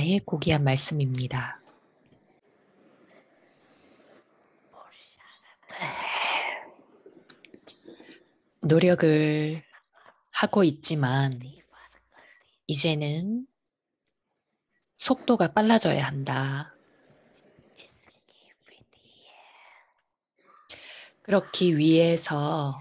바바의 고귀한 말씀입니다. 노력을 하고 있지만 이제는 속도가 빨라져야 한다. 그렇기 위해서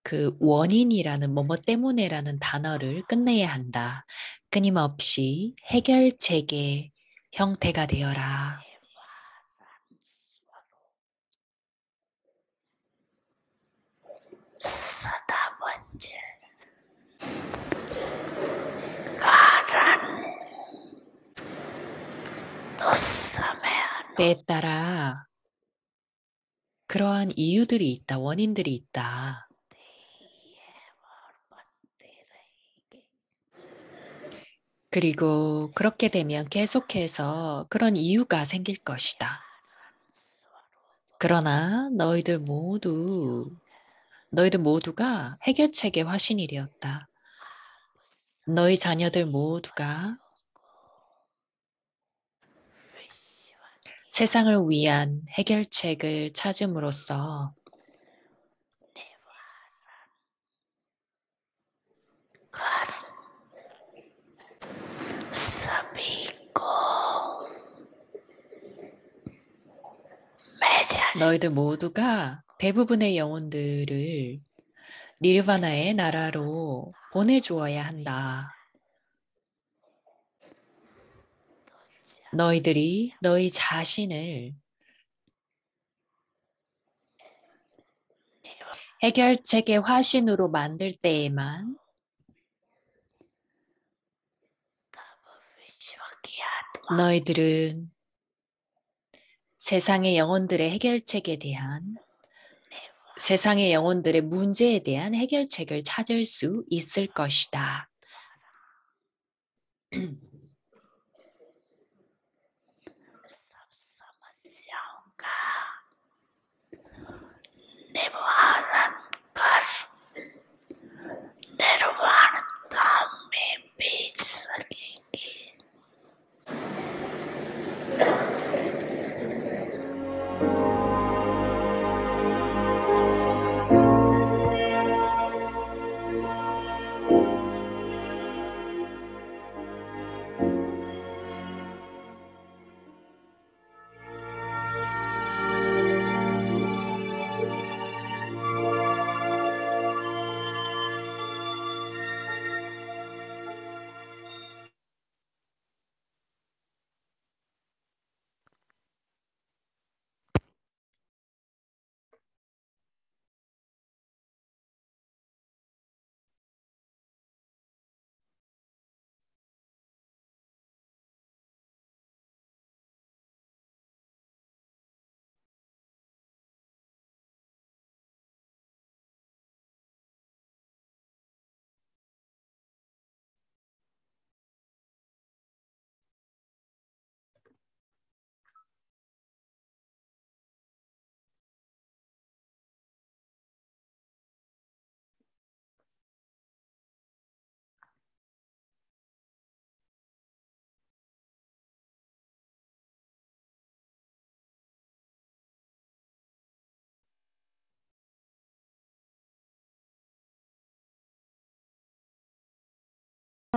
그 원인이라는 뭐뭐 때문에라는 단어를 끝내야 한다. 끊임없이 해결책의 형태가 되어라. 때에 따라 그러한 이유들이 있다, 원인들이 있다. 그리고 그렇게 되면 계속해서 그런 이유가 생길 것이다. 그러나 너희들 모두가 해결책의 화신이 되었다. 너희 자녀들 모두가 세상을 위한 해결책을 찾음으로써 너희들 모두가 대부분의 영혼들을 니르바나의 나라로 보내주어야 한다. 너희들이 너희 자신을 해결책의 화신으로 만들 때에만 너희들은 세상의 영혼들의 해결책에 대한 세상의 영혼들의 문제에 대한 해결책을 찾을 수 있을 것이다.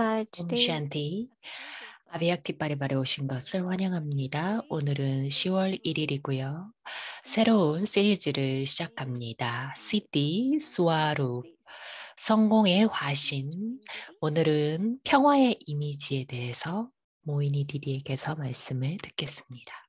옴샨티 아비약티파리바에 오신 것을 환영합니다. 오늘은 10월 1일이고요. 새로운 시리즈를 시작합니다. 시티 스와루 성공의 화신. 오늘은 평화의 이미지에 대해서 모이니 디디에게서 말씀을 듣겠습니다.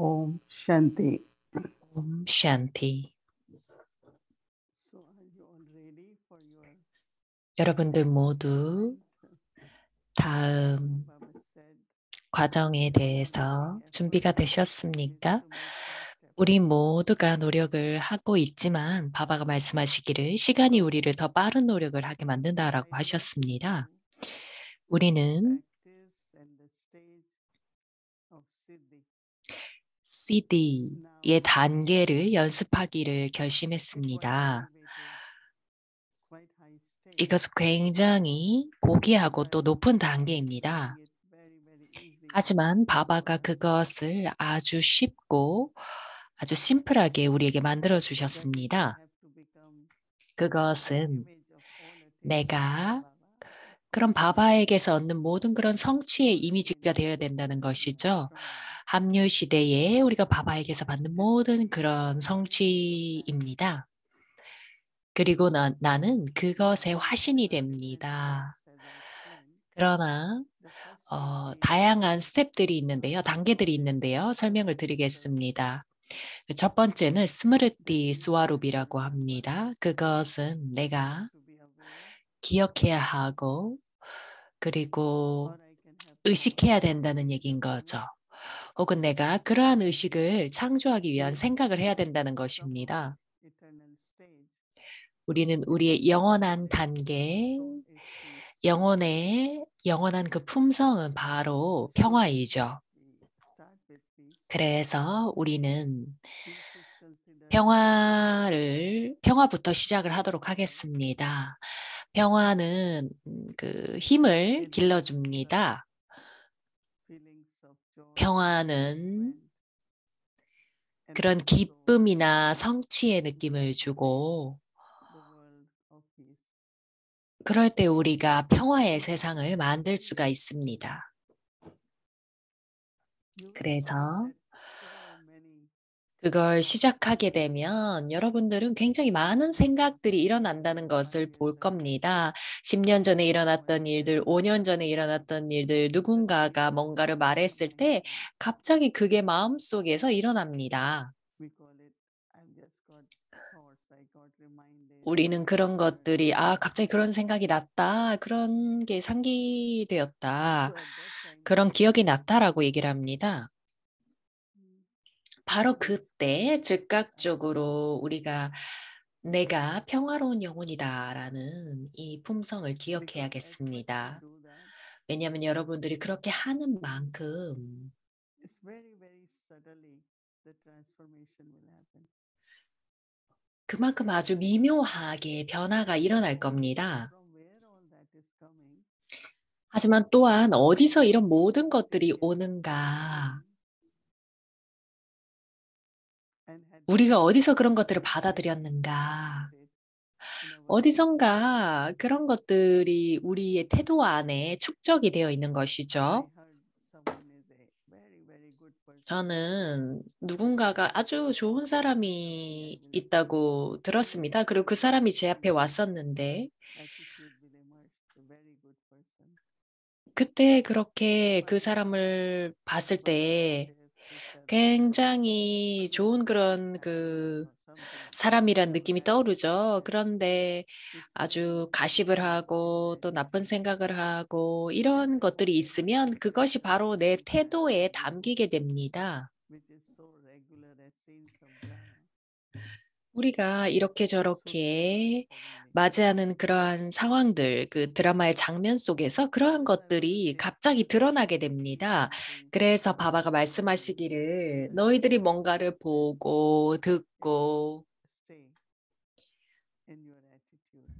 Om Shanti. 옴 샨티. So are you all ready for your 여러분들 모두 다음 Baba said 과정에 대해서 준비가 되셨습니까? 우리 모두가 노력을 하고 있지만 바바가 말씀하시기를 시간이 우리를 더 빠른 노력을 하게 만든다라고 I need 하셨습니다. to 우리는 practice and the stage of Siddhi. CD의 Now, 단계를 연습하기를 this is quite 결심했습니다. elevated, quite high stage. 이것은 굉장히 고귀하고 또 But 높은 Baba is 단계입니다. making it very, very easy 하지만 for 바바가 us. 그것을 아주 쉽고 아주 심플하게 우리에게 만들어 That is, I 주셨습니다. have to become an 그것은 image of all attainments of 내가 Baba. 그런 바바에게서 얻는 모든 그런 성취의 So I can 이미지가 되어야 된다는 learn 것이죠. from Baba. 합류 시대에 우리가 바바에게서 받는 And that 모든 is the 그런 embodiment of that. 성취입니다. 그리고 나는 그것의 But 화신이 there are different 됩니다. steps, as I explained. 그러나 The first stage is 다양한 스텝들이 있는데요. 단계들이 있는데요. 설명을 드리겠습니다. 첫 번째는 that 스무르띠 we have to 스와룹이라고 remember, 합니다. 그것은 we have 내가 to be aware, 기억해야 하고 그리고 or I can have thoughts 의식해야 to 된다는 create 얘기인 awareness. 거죠. 혹은 내가 그러한 의식을 창조하기 위한 We 생각을 해야 come 된다는 from our 것입니다. eternal stage, 우리는 and 우리의 the 영원한 soul 단계, essence, 영원한 그 품성은 바로 평화이죠. we start with peace. 그래서 우리는 Peace is considered 평화부터 시작을 하도록 하겠습니다. 평화는 그 힘을 길러줍니다. feelings of joy, 평화는 contentment, and 그런 also 기쁨이나 성취의 느낌을 주고, the world of peace. 그럴 때 우리가 평화의 세상을 만들 수가 있습니다. You will 그래서 find that so many 그걸 시작하게 되면 여러분들은 굉장히 많은 생각들이 일어난다는 것을 볼 겁니다. 10년 전에 일어났던 일들, 5년 전에 일어났던 일들, 누군가가 뭔가를 말했을 때 갑자기 그게 마음속에서 일어납니다. we call it I've just got thoughts, I got reminded, 우리는 그런 or 것들이 갑자기 그런 생각이 났다. 그런 게 상기되었다. so at that time 그런 기억이 났다라고 얘기를 합니다. mm, 바로 this 그때 I 즉각적으로 우리가 내가 평화로운 영혼이다라는 이 품성을 because as much you 기억해야겠습니다. do that, 왜냐하면 여러분들이 그렇게 하는 만큼 it's very, very subtly the transformation will happen. 그만큼 아주 미묘하게 변화가 일어날 겁니다. From where all that is coming, 하지만 또한 어디서 이런 모든 것들이 we can 오는가? see and had 우리가 어디서 그런 been 것들을 받아들였는가? planted in our 어디선가 그런 것들이 우리의 태도 안에 축적이 되어 있는 I 것이죠. heard someone is a very, very good person. 저는 누군가가 아주 좋은 Then I 사람이 will 있다고 들었습니다. 그리고 그 사람이 제 앞에 왔었는데, attitude will emerge. A very good person. 그때 그렇게 그 But 사람을 봤을 one day 때 their sister 굉장히 좋은 그런 sang 그 or something. 사람이란 So 느낌이 that 떠오르죠. that 그런데 is so 아주 가십을 negative 하고 또 attitude. 나쁜 생각을 하고 이런 것들이 있으면 그것이 바로 내 태도에 담기게 됩니다. Which is so regular as scenes of drama. 우리가 이렇게 So develop 저렇게 suddenly. 맞이하는 그러한 상황들, 그 드라마의 장면 속에서 그러한 So I want to 것들이 say 갑자기 드러나게 됩니다. something 그래서 바바가 말씀하시기를 that 너희들이 뭔가를 보고 it 듣고 stay in your attitude.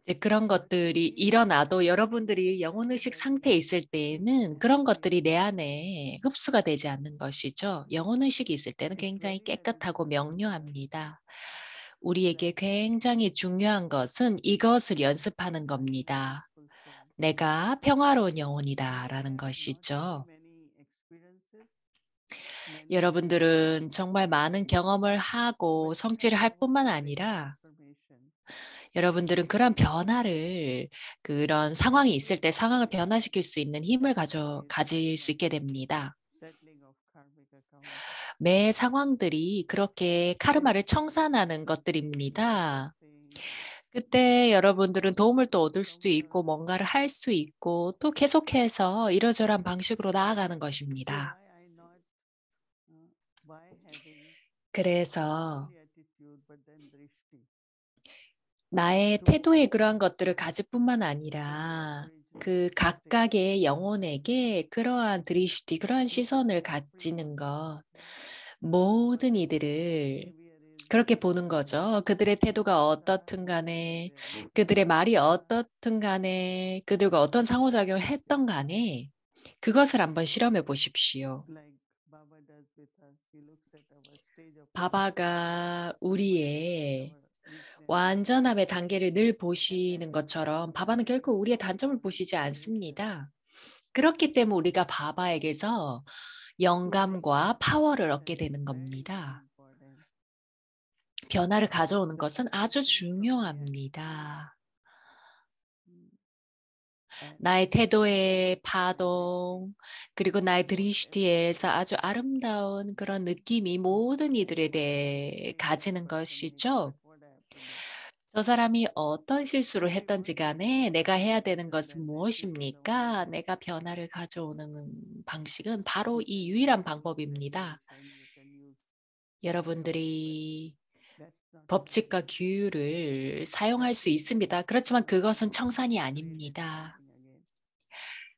이제 그런 것들이 일어나도 여러분들이 영혼의식 상태에 있을 때에는 그런 것들이 내 안에 흡수가 되지 않는 것이죠. 영혼의식이 있을 때는 It's 굉장히 very, very 깨끗하고 important to 명료합니다. 우리에게 practice 굉장히 중요한 것은 이것을 연습하는 I am a 겁니다. peaceful soul. 내가 평화로운 You may 영혼이다라는 have not had 것이죠. many experiences, many achievements, 여러분들은 정말 많은 경험을 하고 but you have 성취를 할 gone 뿐만 through a 아니라 transformation. 여러분들은 그런 변화를 그런 상황이 있을 때 상황을 변화시킬 수 있는 힘을 That is 가질 수 있게 됩니다. settling of karmic accounts. 매 상황들이 그렇게 And 카르마를 you 청산하는 will do 것들입니다. something 그때 여러분들은 도움을 또 얻을 수도 from 있고 your 뭔가를 할 수 있고 또 계속해서 이러저러한 방식으로 나아가는 so 것입니다. why 그래서 only attitude, but then drishti. 나의 Two 태도에 people 그러한 것들을 가질 뿐만 in their 아니라 original 그 state. 각각의 영혼에게 그러한 드리시티, 그러한 Look at 시선을 everyone. 가지는 것, Okay? 모든 Whatever 이들을 behavior is 그렇게 there, 보는 거죠. 그들의 태도가 어떻든 whatever 간에, their looks 그들의 말이 are, 어떻든 간에, 그들과 어떤 상호작용을 했던 간에 그것을 한번 실험해 보십시오. like Baba does with us. He looks at our stage of perfection, 바바가 but he looks at 우리의 our weakness 완전함의 also. 단계를 늘 And that 보시는 is what 것처럼 we 바바는 결코 우리의 draw 단점을 from 보시지 inspiration. 않습니다. 그렇기 때문에 우리가 바바에게서 To bring that 영감과 파워를 change, 얻게 that is 되는 very, very 겁니다. important. 변화를 가져오는 The 것은 아주 essence of the attitude. 중요합니다. Mm. And 나의 태도의 very, 파동, 그리고 나의 whatever 드리시티에서 아주 아름다운 그런 느낌이 모든 이들에 they 대해 may have 가지는 impersonated, 것이죠. but what I have to do? 저 사람이 어떤 실수를 They 했던지 want to 간에 내가 해야 되는 impersonation, 것은 then this is the only 무엇입니까? way. 내가 변화를 가져오는 방식은 바로 You 이 can 유일한 use 방법입니다. regulation, you can use laws, but 여러분들이 that's not the 법칙과 way. 규율을 사용할 수 Practicing 있습니다. 그렇지만 그것은 청산이 created 아닙니다. something again.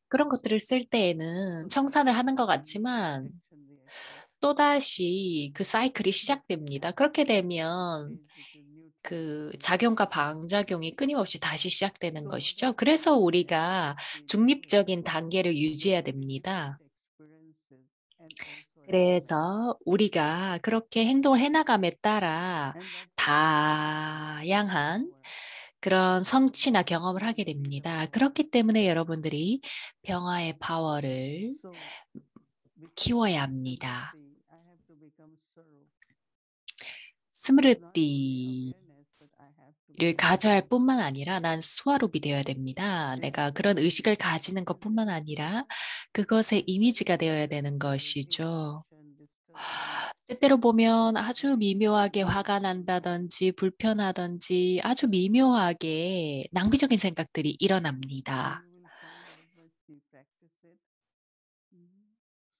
그런 것들을 쓸 때에는 청산을 하는 것 같지만 Action reaction. 또다시 그 사이클이 시작됩니다. 그렇게 되면 Stage which is neutral 그 again. 작용과 방작용이 끊임없이 다시 시작되는 So 것이죠. whatever 그래서 we 우리가 experience, 중립적인 단계를 유지해야 creating that 됩니다. experiences and also attitude. 그래서 우리가 그렇게 행동을 해나감에 따라 And that 다양한 power 그런 성취나 경험을 하게 increase our 됩니다. power. 그렇기 때문에 여러분들이 평화의 파워를 So becoming 키워야 that 합니다. samriddhi, I have to become sarup. It's not only 스므르띠 awareness, but I have to 를 become 가져야 할 sarup. 뿐만 아니라 난 수화롭이 되어야 됩니다. It's 내가 그런 의식을 creating 가지는 것뿐만 아니라 tendency 그것의 이미지가 되어야 where 되는 there is 것이죠. irritation, disturbance, 때때로 보면 아주 very 미묘하게 small 화가 irritation. 난다든지 불편하든지 아주 미묘하게 낭비적인 생각들이 And 일어납니다. you will find out once we practice it. Mhm.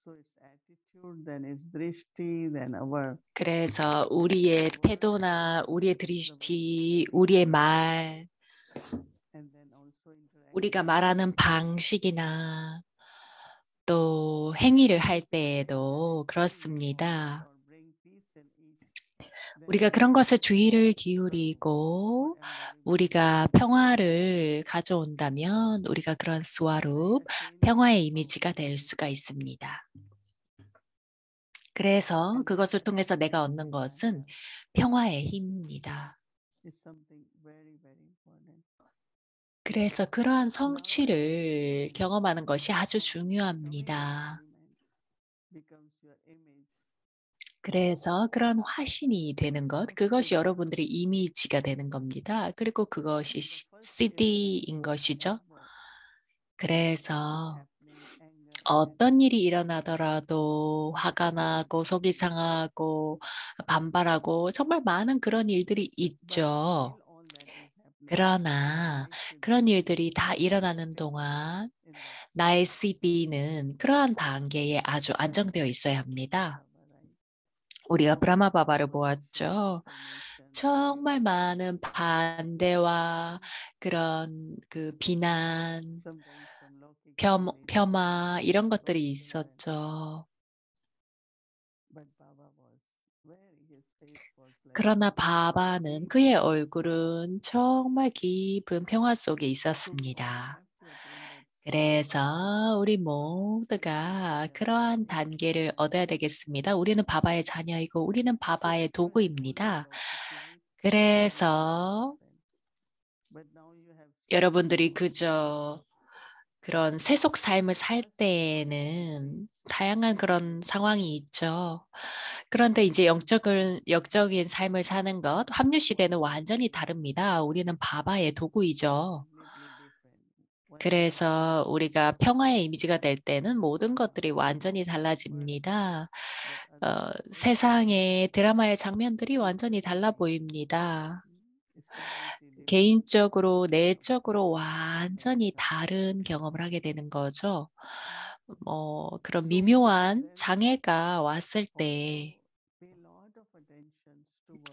So it's attitude, then it's drishti, then our 그래서 우리의 words, 태도나 우리의 the way we 드리시티, speak, 우리의 말, and then also 우리가 interaction with 말하는 others. 방식이나 또 행위를 할 때에도 Attitude forward 그렇습니다. or bring peace in each, then 우리가 we 그런 become 것에 주의를 sarup, our 기울이고 embodiment of 우리가 peace. 평화를 가져온다면 우리가 그런 And then 스와룹, attainment 평화의 of 이미지가 될 peace. 수가 있습니다. 그래서 And that 그것을 통해서 내가 attainment 얻는 which I 것은 have 평화의 힘입니다. is something very, very important. 그래서 그러한 Now that 성취를 attainment 경험하는 것이 아주 becomes aware 중요합니다. embodiment, becomes your image, 그래서 그런 화신이 되는 것, of 그것이 siddhi. 여러분들의 이미지가 되는 겁니다. 그리고 그것이 The first is CD인 것이죠. whatever is 그래서 happening, anger, 어떤 일이 attitude, 일어나더라도 화가 나고 속이 상하고 반발하고 정말 많은 그런 일들이 but 있죠. while all that is happening, 그러나 my 그런 siddhi 일들이 다 is 일어나는 stabilized 동안 in that 나의 state. CD는 그러한 단계에 아주 안정되어 있어야 합니다. Baba, right? 우리가 브라마 바바를 So much 보았죠. information, 정말 많은 반대와 그런 그 비난, sometimes from Lokik family, 폄하 이런 것들이 gossiping, 있었죠. but Baba was very, his face was like 그러나 바바는 deep 그의 peace. 얼굴은 정말 깊은 평화 속에 So we all 있었습니다. have to attain that state 그래서 우리 to become 모두가 that 그러한 Sarup. 단계를 얻어야 되겠습니다. 우리는 바바의 자녀이고 우리는 So 바바의 before you only 도구입니다. walk this life, nothing else will 그래서 happen. But now you have spiritual 여러분들이 body. 그저 그런 세속 삶을 살 First stage, 때에는 다양한 그런 상황이 있죠. 그런데 이제 영적인 삶을 사는 것, 합류 시대는 완전히 다릅니다. 우리는 바바의 도구이죠. completely different. Once you are 그래서 Sarup, 우리가 평화의 이미지가 될 때는 모든 것들이 you 완전히 don't suffer 달라집니다. what others suffer. 세상의 드라마의 장면들이 완전히 달라 보입니다. It's completely different. 개인적으로, 내적으로 완전히 다른 경험을 하게 되는 거죠. 그런 So 미묘한 there is 장애가 왔을 also 때 pay lot of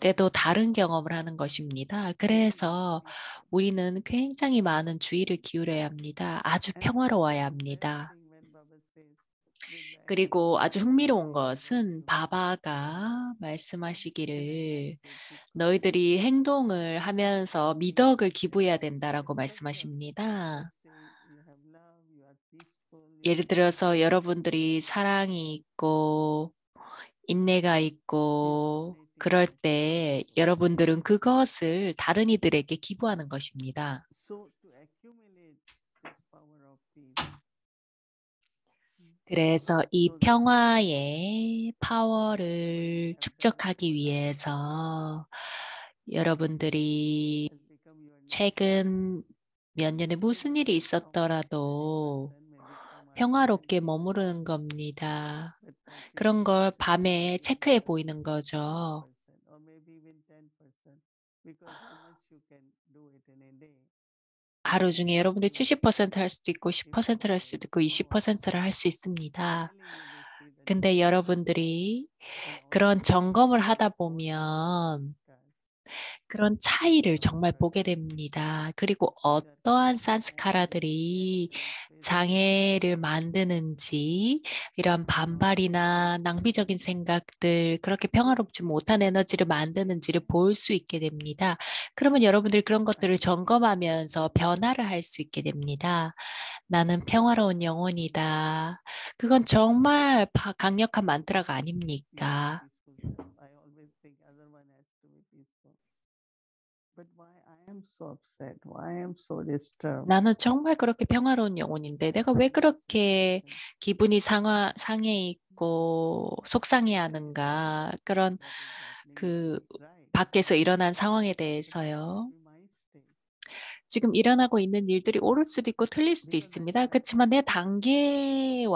때도 다른 경험을 하는 것입니다. 그래서 우리는 굉장히 많은 주의를 기울여야 합니다. 아주 평화로워야 합니다. 그리고 아주 흥미로운 것은 바바가 말씀하시기를 너희들이 행동을 하면서 미덕을 기부해야 된다라고 말씀하십니다. 예를 들어서 여러분들이 사랑이 있고 인내가 있고 그럴 때 여러분들은 그것을 다른 이들에게 기부하는 것입니다. 그래서 이 평화의 파워를 축적하기 위해서 여러분들이 최근 몇 년에 무슨 일이 있었더라도 평화롭게 머무르는 겁니다. 그런 걸 밤에 체크해 보이는 거죠. 하루 중에 여러분들이 70% 할 수도 있고 10%를 할 수도 있고 20%를 할 수 있습니다. 근데 여러분들이 그런 점검을 하다 보면 그런 차이를 정말 보게 됩니다. 그리고 어떠한 산스카라들이 장애를 만드는지, 이런 반발이나 낭비적인 생각들, 그렇게 평화롭지 못한 에너지를 만드는지를 볼 수 있게 됩니다. 그러면 여러분들이 그런 것들을 점검하면서 변화를 할 수 있게 됩니다. 나는 평화로운 영혼이다. 그건 정말 강력한 만트라가 아닙니까? 나는 정말 그렇게 평화로운 영혼인데 내가 왜 그렇게 기분이 상해 있고 속상해하는가 그런 그 밖에서 일어난 상황에 대해서요. 지금 일어나고 있는 일들이 옳을 수도 있고 틀릴 수도 있습니다. 그렇지만 내 단계와는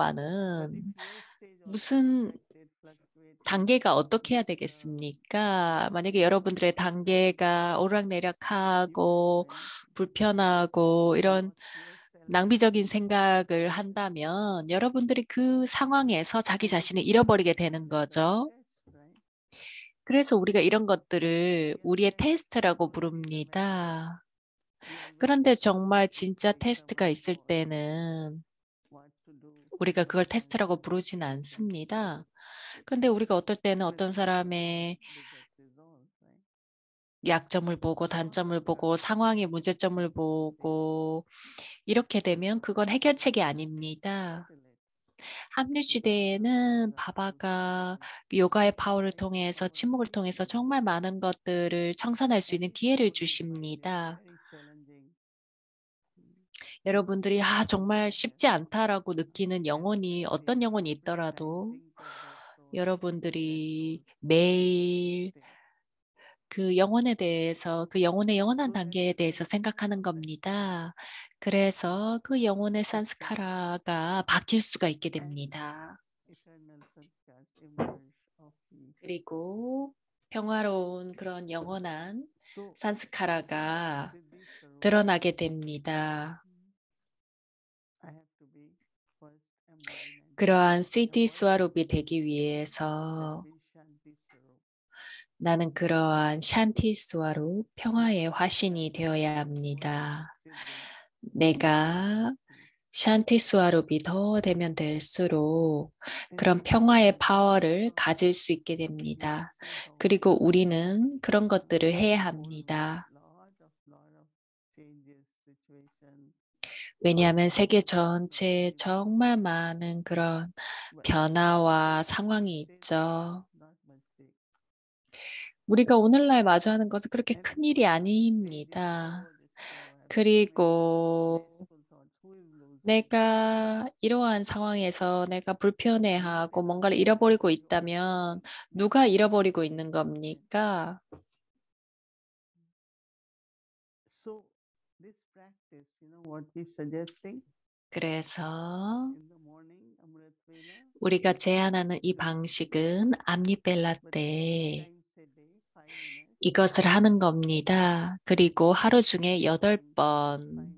무슨 단계가 어떻게 해야 되겠습니까? 만약에 여러분들의 단계가 오락내락하고 불편하고 이런 낭비적인 생각을 한다면 여러분들이 그 상황에서 자기 자신을 잃어버리게 되는 거죠. 그래서 우리가 이런 것들을 우리의 테스트라고 부릅니다. 그런데 정말 진짜 테스트가 있을 때는 우리가 그걸 테스트라고 부르지는 않습니다. 그런데 우리가 어떨 때는 어떤 사람의 약점을 보고 단점을 보고 상황의 문제점을 보고 이렇게 되면 그건 해결책이 아닙니다. 합리 시대에는 바바가 요가의 파워를 통해서 침묵을 통해서 정말 많은 것들을 청산할 수 있는 기회를 주십니다. 여러분들이 정말 쉽지 않다라고 느끼는 영혼이 어떤 영혼이 있더라도 여러분들이 매일 그 영혼에 대해서 그 영혼의 영원한 단계에 대해서 생각하는 겁니다. 그래서 그 영혼의 산스카라가 바뀔 수가 있게 됩니다. 그리고 평화로운 그런 영원한 산스카라가 드러나게 됩니다. 그러한 시티 스와룹이 되기 위해서 나는 그러한 샨티 스와룹, 평화의 화신이 되어야 합니다. 내가 샨티 스와룹이 더 되면 될수록 그런 평화의 파워를 가질 수 있게 됩니다. 그리고 우리는 그런 것들을 해야 합니다. 왜냐하면 세계 전체에 정말 많은 그런 변화와 상황이 있죠. 우리가 오늘날 마주하는 것은 그렇게 큰 일이 아닙니다. 그리고 내가 이러한 상황에서 내가 불편해하고 뭔가를 잃어버리고 있다면 누가 잃어버리고 있는 겁니까? 그래서 우리가 제안하는 이 방식은 암니벨라 때 이것을 하는 겁니다. 그리고 하루 중에 8번,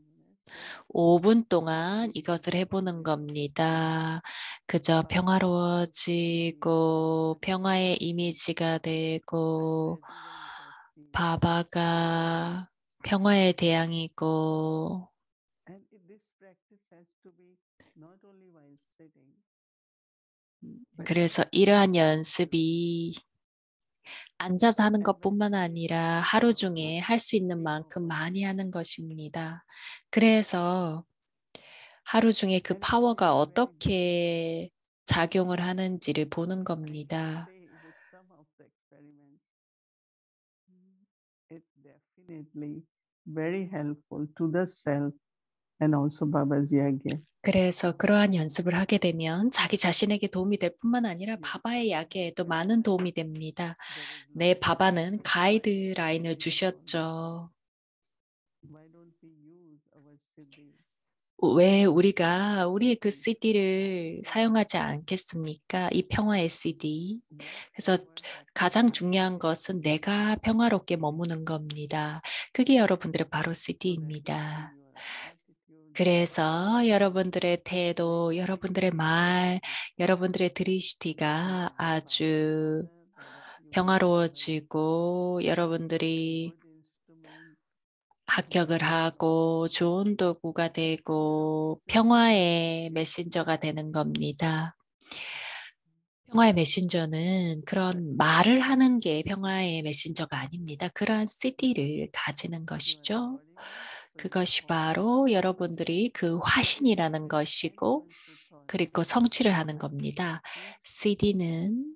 5분 동안 이것을 해보는 겁니다. 그저 평화로워지고 평화의 이미지가 되고 바바가 평화의 대양이고, And this practice has to be not only while sitting, but 그래서 이러한 연습이 앉아서 하는 and when 것뿐만 we say 아니라 sit, 하루 we 중에 don't 할 수 있는 sit 만큼 over. 많이 하는 것입니다. 그래서 하루 중에 그 And it will 파워가 be very 어떻게 작용을 하는지를 보는 I can 겁니다. say with some of the experiments, it's definitely very helpful to the self and also Baba's yagya. 그래서 그러한 연습을 하게 되면 자기 자신에게 도움이 될 뿐만 아니라 Yes, 바바의 야개에도 and 많은 도움이 됩니다. there is 네, no 바바는 why 가이드라인을 we don't 주셨죠. why don't we use our siddhi 왜 우리가 우리의 그 instead of CD를 사용하지 않겠습니까? 이 평화의 CD. not 그래서 ever 가장 happiness 중요한 것은 내가 평화롭게 머무는 겁니다. 그게 여러분들의 바로 so that in CD입니다. your attitude, your 그래서 speech, 여러분들의 태도, very 여러분들의 말, this 여러분들의 will 드리시티가 inspire 아주 others and you will become 평화로워지고 a 여러분들이 good instrument 합격을 하고 좋은 도구가 and the 되고 message 평화의 메신저가 되는 겁니다. 평화의 메신저는 that 그런 you 말을 are 하는 게 평화의 메신저가 아닙니다. 그러한 CD를 가지는 you are 것이죠. embodiment, so you 그것이 form 바로 여러분들이 그 화신이라는 very 것이고, elemental thoughts. 그리고 성취를 하는 겁니다. If CD는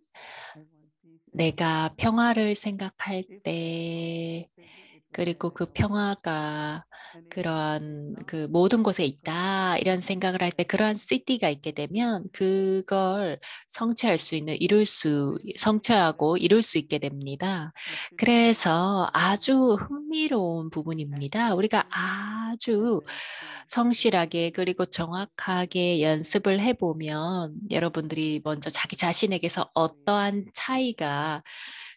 I want peace in my 내가 life, 평화를 생각할 if I am following 때, siddhi, it will 그리고 그 happen automatically. 평화가 And if it is 그런 not 그 모든 곳에 coming 있다, from 이런 within, 생각을 it 할 때 will 그러한 happen CD가 있게 되면 그걸 성취할 수 있는, very, very 성취하고 이룰 수 interesting. 있게 됩니다. The siddhi is 그래서 very 아주 흥미로운 부분입니다. 우리가 accurate and 아주 very true. 성실하게 그리고 정확하게 연습을 해보면 여러분들이 And 먼저 자기 Baba 자신에게서 explains 어떠한 차이가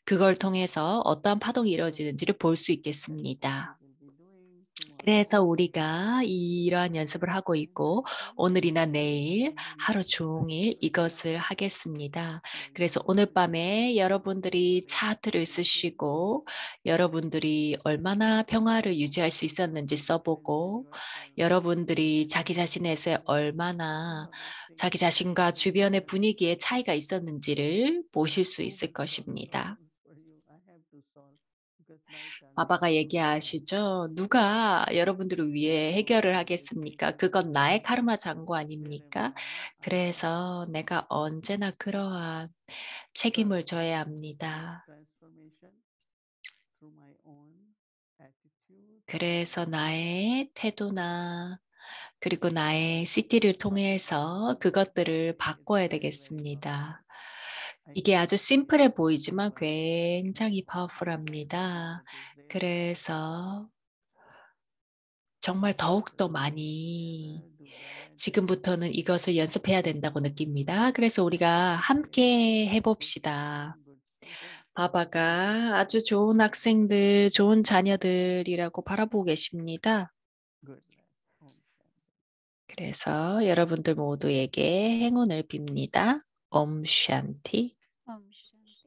그걸 통해서 어떠한 파동이 so 이루어지는지를 볼 수 that what we 있겠습니다. will be doing tomorrow 그래서 우리가 이러한 연습을 하고 and 있고 mention 오늘이나 내일 and then 하루 practice 종일 very 이것을 hard 하겠습니다. while 그래서 오늘 sleeping 밤에 so 여러분들이 that 차트를 we can 쓰시고 여러분들이 얼마나 평화를 유지할 수 있었는지 differentiate 써보고 yourself 여러분들이 and 자기 also 자신에서 얼마나 Baba says 자기 자신과 주변의 that 분위기에 차이가 있었는지를 보실 수 who 있을 will solve the 것입니다. problems for you? I have to solve because my karma 바바가 is also bad. 얘기하시죠. 누가 여러분들을 위해 So 해결을 I will take 하겠습니까? care 그건 of 나의 you 카르마 장고 wherever 아닙니까? I am. I have to 그래서 take care 내가 of you. 언제나 그러한 책임을 So 져야 this 합니다. transformation through my own attitude 그래서 and 나의 태도나 그리고 나의 CT를 통해서 그것들을 is 바꿔야 very, very 되겠습니다. powerful. I 이게 can 아주 심플해 보이지만 Baba 굉장히 says 파워풀합니다. it is really powerful. 그래서 정말 더욱더 So do 많이 together, do that, and 지금부터는 이것을 연습해야 된다고 느낍니다. 그래서 우리가 say 함께 good 해봅시다. children, good students. 바바가 아주 좋은 학생들, 좋은 자녀들이라고 바라보고 계십니다. Good luck. Om Shanti. 그래서 여러분들 모두에게 행운을 빕니다. 옴 샨티. Om Shanti.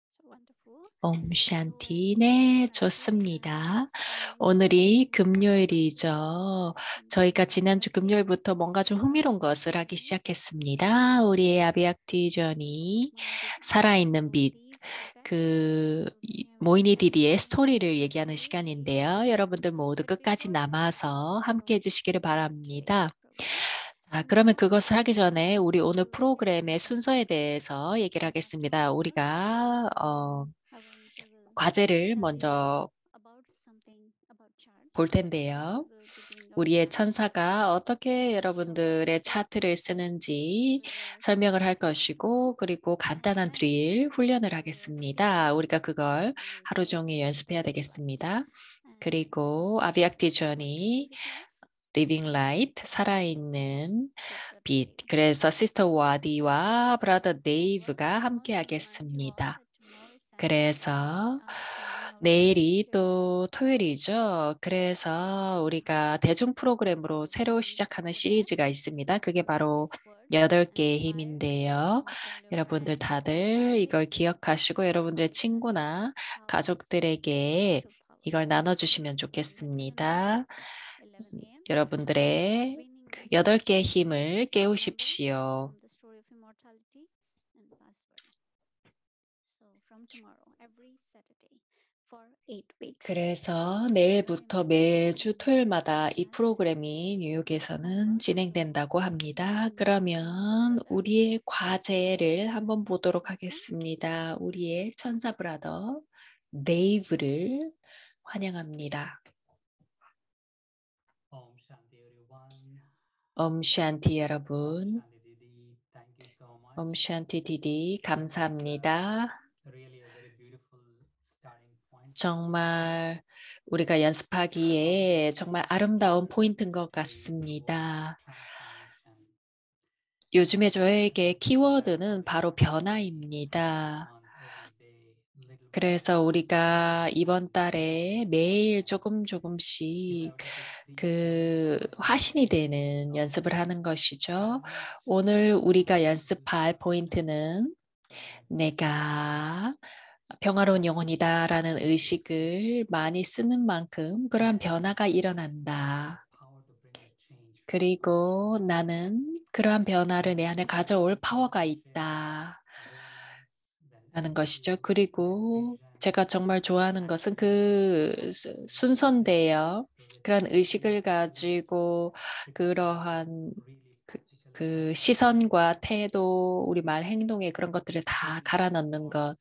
So wonderful. 옴 So 샨티. as 네, Maharaj 좋습니다. just 오늘이 mentioned 금요일이죠. 저희가 some 지난주 interesting 금요일부터 뭔가 좀 흥미로운 것을 하기 시작했습니다. 우리의 아비약티전이 살아있는 빛, 모이니 디디의 스토리를 얘기하는 시간인데요. 여러분들 모두 끝까지 남아서 함께 해주시기를 바랍니다. 자, 그러면 그것을 하기 전에 우리 오늘 프로그램의 순서에 대해서 얘기를 하겠습니다. 우리가 과제를 먼저 볼 텐데요. 우리의 천사가 어떻게 여러분들의 차트를 쓰는지 설명을 할 것이고, 그리고 간단한 드릴 훈련을 하겠습니다. 우리가 그걸 하루 종일 연습해야 되겠습니다. 그리고 아비약티 전이 리빙 라이트, 살아있는 빛. 그래서 시스터 와디와 브라더 데이브가 함께 하겠습니다. 그래서 내일이 또 토요일이죠. 그래서 우리가 대중 프로그램으로 새로 시작하는 시리즈가 있습니다. 그게 바로 8개의 힘인데요. 여러분들 다들 이걸 기억하시고 여러분들의 친구나 가족들에게 이걸 나눠주시면 좋겠습니다. 여러분들의 8개의 힘을 깨우십시오. 그래서 내일부터 매주 토요일마다 이 프로그램이 뉴욕에서는 진행된다고 합니다. 그러면 우리의 과제를 한번 보도록 하겠습니다. 우리의 천사 브라더 데이브를 환영합니다. 옴샨티 여러분, 옴샨티 디디 감사합니다. 정말 우리가 연습하기에 정말 아름다운 포인트인 것 같습니다. 요즘에 저에게 키워드는 바로 변화입니다. 그래서 우리가 이번 달에 매일 조금씩 화신이 되는 연습을 하는 것이죠. 오늘 우리가 연습할 포인트는 내가 평화로운 영혼이다라는 의식을 많이 쓰는 만큼 그러한 변화가 일어난다. 그리고 나는 그러한 변화를 내 안에 가져올 파워가 있다. 라는 것이죠. 그리고 제가 정말 좋아하는 것은 순서인데요. 그런 의식을 가지고 그러한 그 시선과 태도, 우리 말 행동에 그런 것들을 다 갈아 넣는 것.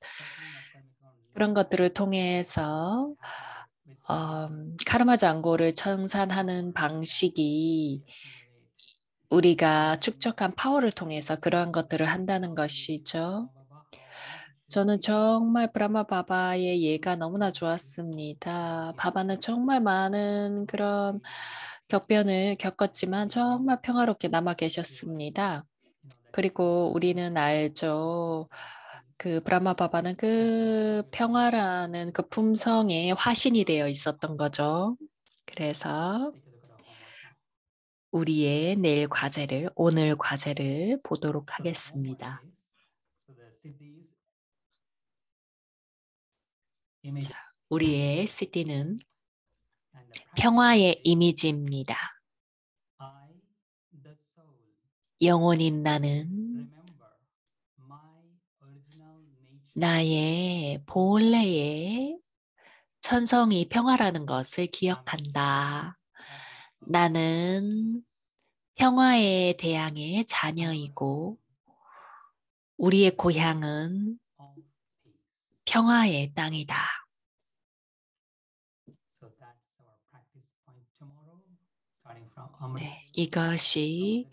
그런 것들을 통해서 카르마 잔고를 청산하는 방식이 우리가 축적한 파워를 통해서 그러한 것들을 한다는 것이죠. 저는 정말 브라마 바바의 예가 너무나 좋았습니다. 바바는 정말 많은 그런 격변을 겪었지만 정말 평화롭게 남아 계셨습니다. 그리고 우리는 알죠. 그 브라마 바바는 그 평화라는 그 품성에 화신이 되어 있었던 거죠. 그래서 우리의 오늘 과제를 보도록 하겠습니다. 자, 우리의 CD는 평화의 이미지입니다. 영혼인 나는 나의 본래의 천성이 평화라는 것을 기억한다. 나는 평화의 대양의 자녀이고 우리의 고향은 평화의 땅이다. 네, 이것이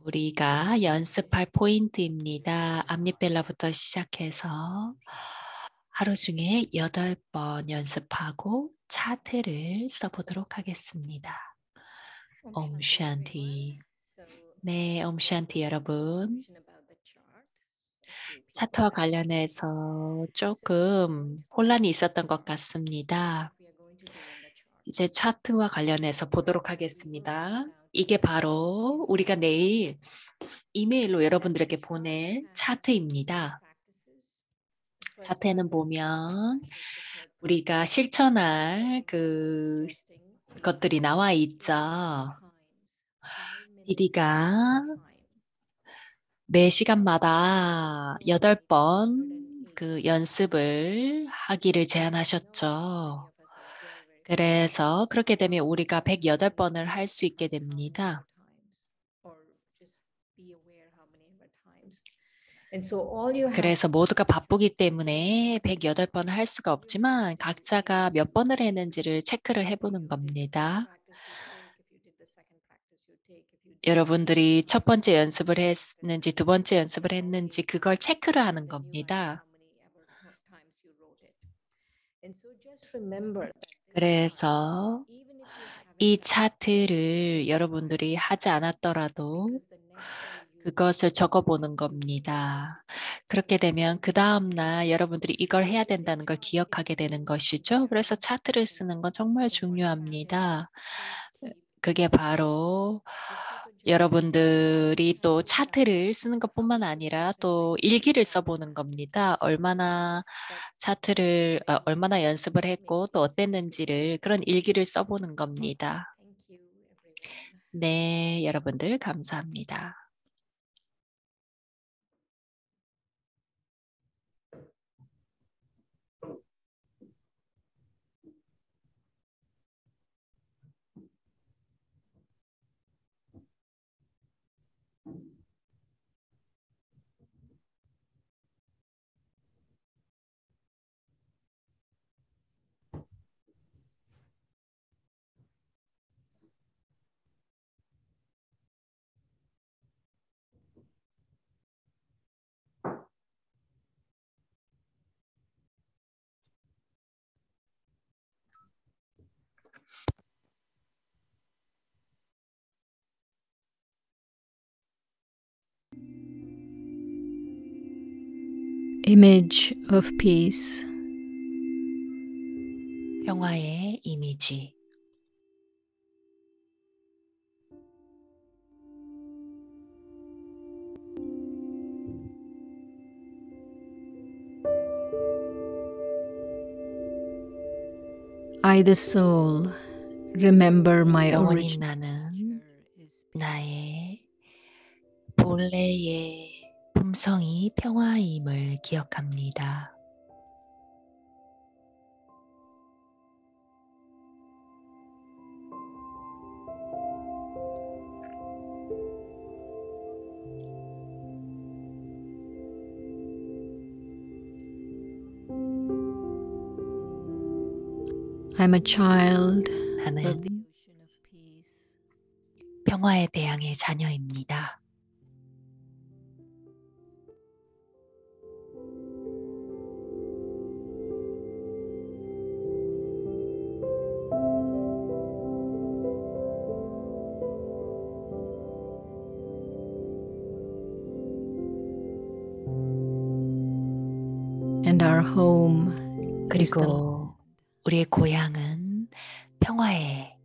우리가 연습할 포인트입니다. 암리벨라부터 시작해서 하루 중에 8번 연습하고 차트를 써보도록 하겠습니다. 옴샨티. 네, 옴샨티 여러분. 차트와 관련해서 조금 혼란이 있었던 것 같습니다. 이제 차트와 관련해서 보도록 하겠습니다. 이게 바로 우리가 내일 이메일로 여러분들에게 보낼 차트입니다. 차트에는 보면 우리가 실천할 것들이 나와 있죠. 디디가 매 시간마다 8번 그 연습을 하기를 제안하셨죠. 그래서 그렇게 되면 우리가 108번을 할 수 있게 됩니다. 그래서 모두가 바쁘기 때문에 108번을 할 수가 없지만 각자가 몇 번을 했는지를 체크를 해보는 겁니다. 여러분들이 첫 번째 연습을 했는지 두 번째 연습을 했는지 그걸 체크를 하는 겁니다. 그래서 이 차트를 여러분들이 하지 않았더라도 그것을 적어보는 겁니다. 그렇게 되면 그 다음날 여러분들이 이걸 해야 된다는 걸 기억하게 되는 것이죠. 그래서 차트를 쓰는 건 정말 중요합니다. 그게 바로 여러분들이 또 차트를 쓰는 것뿐만 아니라 또 일기를 써보는 겁니다. 얼마나 연습을 했고 또 어땠는지를 그런 일기를 써보는 겁니다. 네, 여러분들 감사합니다. Image of peace. 평화의 이미지. I, the soul, remember my 영원히 origin. 나는 나의 본래의 품성이 평화임을 기억합니다. I'm a child 나는 of the ocean of peace. 평화의 대양의 자녀입니다. And our home is the 그리고 우리의 고향은 평화의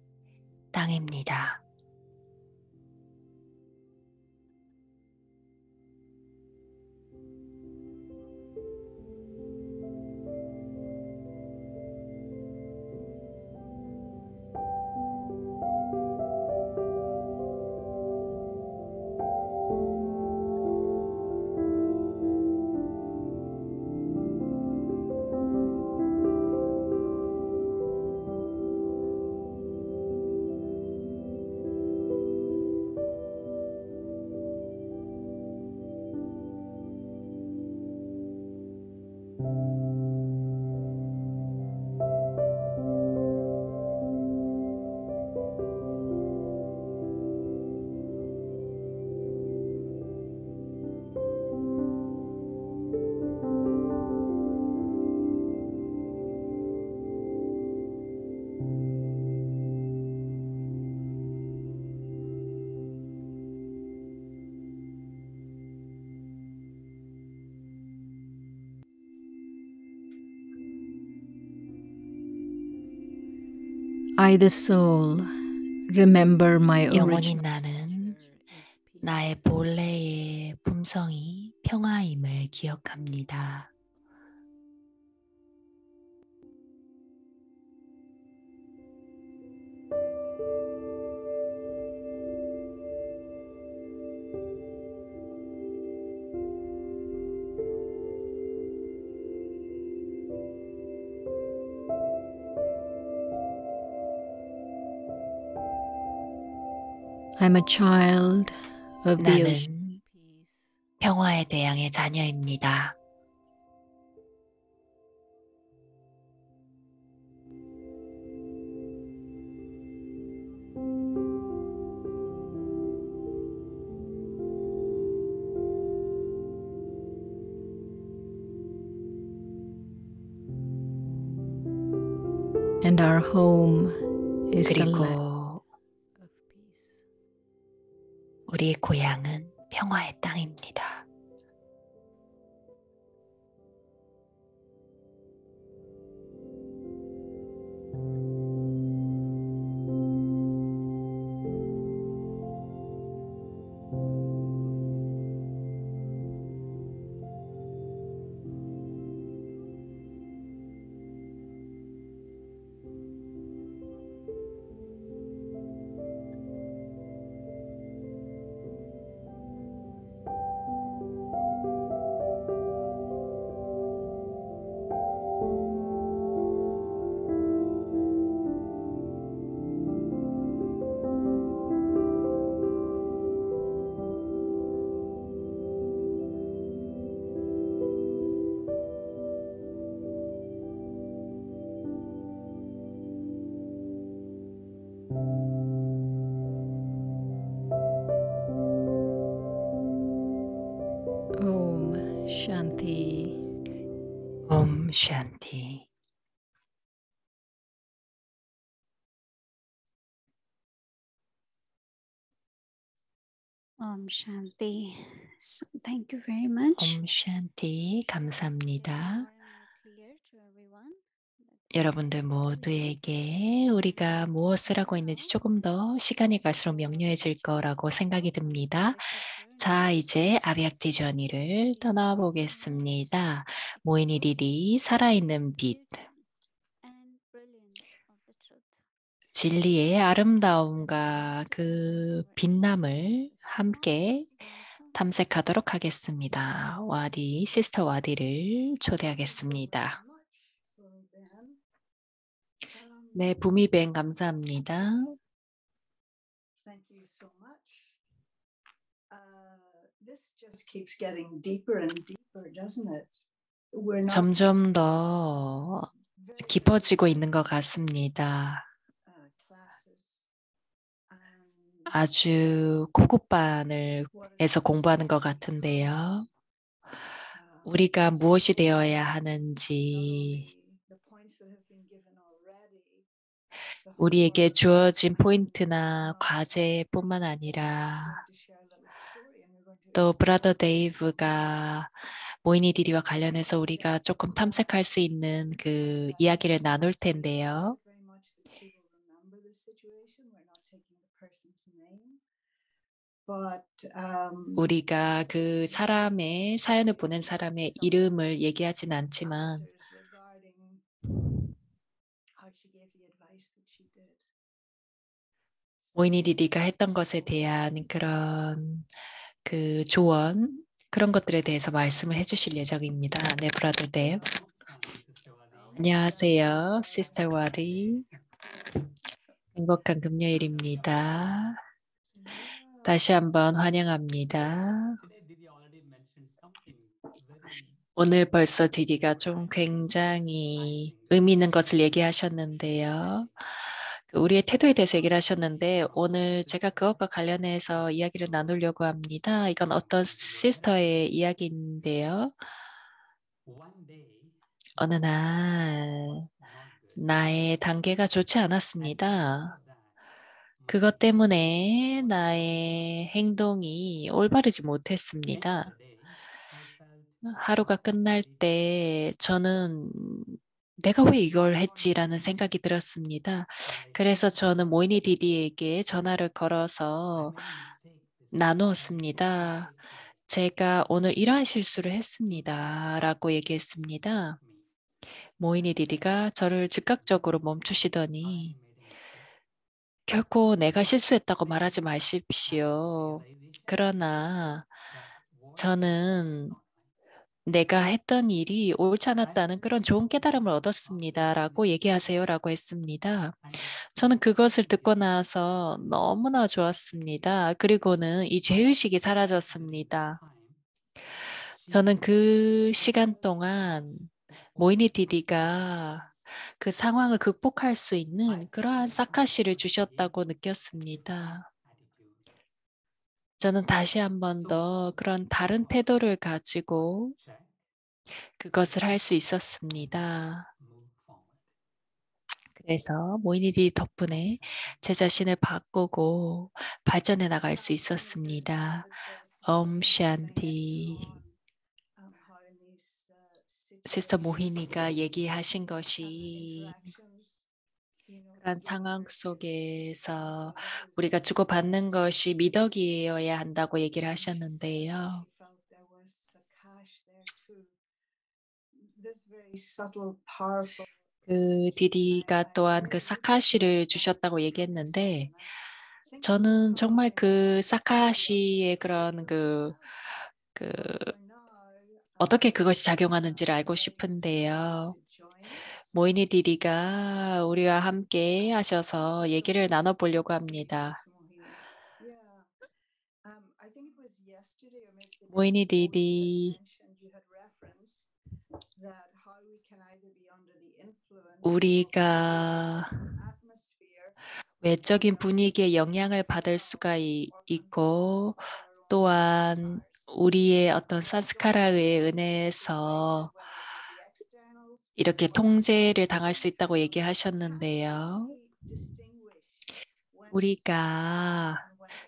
땅입니다. I, the soul, remember my 영원히 origin. 나는 나의 본래의 품성이 평화임을 기억합니다. I'm a child of the ocean 나는 of peace. 평화의 대양의 자녀입니다. And our home is the land 그리고 of peace. 우리의 고향은 평화의 땅입니다. Shanti. Om Shanti. Shanti. So thank you very much. Om Shanti. 감사합니다. Clear to everyone that 여러분들 모두에게 우리가 무엇을 하고 있는지 조금 더 시간이 갈수록 명료해질 거라고 생각이 듭니다. 자, 이제 아비약티 저니를 떠나보겠습니다. 모이니 리리 살아있는 빛, and brilliance of the truth. 진리의 아름다움과 그 빛남을 함께 탐색하도록 하겠습니다. 와디, 시스터 와디를 초대하겠습니다. 네, 부미뱅 감사합니다. Thank you so much. This just keeps getting deeper and deeper, doesn't it? We're not 점점 더 very 깊어지고 있는 것 같습니다. classes and 아주 고급반에서 공부하는 것 같은데요. 우리가 무엇이 되어야 하는지, the points that have been given already. the 우리에게 whole 주어진 포인트나 과제뿐만 아니라 to share a little story and we're going to 또 브라더 데이브가 모이니디리와 관련해서 우리가 조금 탐색할 수 있는 그 이야기를 나눌 텐데요. very much that she will remember this situation. We're not taking the person's name. But 우리가 그 사람의 사연을 보낸 사람의 이름을 얘기하진 않지만 answers regarding how she gave the advice that she did. 모이니디리가 했던 것에 대한 그런 그 조언 그런 것들에 대해서 말씀을 해주실 예정입니다. 네, 브라더 데이브. 안녕하세요, 시스터 와디. 행복한 금요일입니다. 다시 한번 환영합니다. 오늘 벌써 디디가 좀 굉장히 의미 있는 것을 얘기하셨는데요. 우리의 태도에 대해서 얘기를 하셨는데 오늘 제가 그것과 관련해서 이야기를 나누려고 합니다. 이건 어떤 시스터의 이야기인데요. 어느 날 나의 단계가 좋지 않았습니다. 그것 때문에 나의 행동이 올바르지 못했습니다. 하루가 끝날 때 저는 내가 왜 이걸 했지라는 생각이 들었습니다. 그래서 저는 모이니 디디에게 전화를 걸어서 나누었습니다. 제가 오늘 이러한 실수를 했습니다. 라고 얘기했습니다. 모이니 디디가 저를 즉각적으로 멈추시더니 결코 내가 실수했다고 말하지 마십시오. 그러나 저는 내가 했던 일이 옳지 않았다는 그런 좋은 깨달음을 얻었습니다. 라고 얘기하세요. 라고 했습니다. 저는 그것을 듣고 나서 너무나 좋았습니다. 그리고는 이 죄의식이 사라졌습니다. 저는 그 시간 동안 모이니 디디가 그 상황을 극복할 수 있는 그러한 사카시를 주셨다고 느꼈습니다. 저는 다시 한 번 더 그런 다른 태도를 가지고 그것을 할 수 있었습니다. 그래서 모이니디 덕분에 제 자신을 바꾸고 발전해 나갈 수 있었습니다. 옴 샨티. 시스터 모히니가 얘기하신 것이 그런 상황 속에서 우리가 주고받는 것이 미덕이어야 한다고 얘기를 하셨는데요. 그 디디가 또한 그 사카시를 주셨다고 얘기했는데 저는 정말 그 사카시의 그런 어떻게 그것이 작용하는지를 알고 싶은데요. 모이니 디디가 우리와 함께 하셔서 얘기를 나눠보려고 합니다. 모이니 디디, 우리가 외적인 분위기에 영향을 받을 수가 있고 또한 우리의 어떤 산스카라의 은혜에서 이렇게 통제를 당할 수 있다고 얘기하셨는데요. 우리가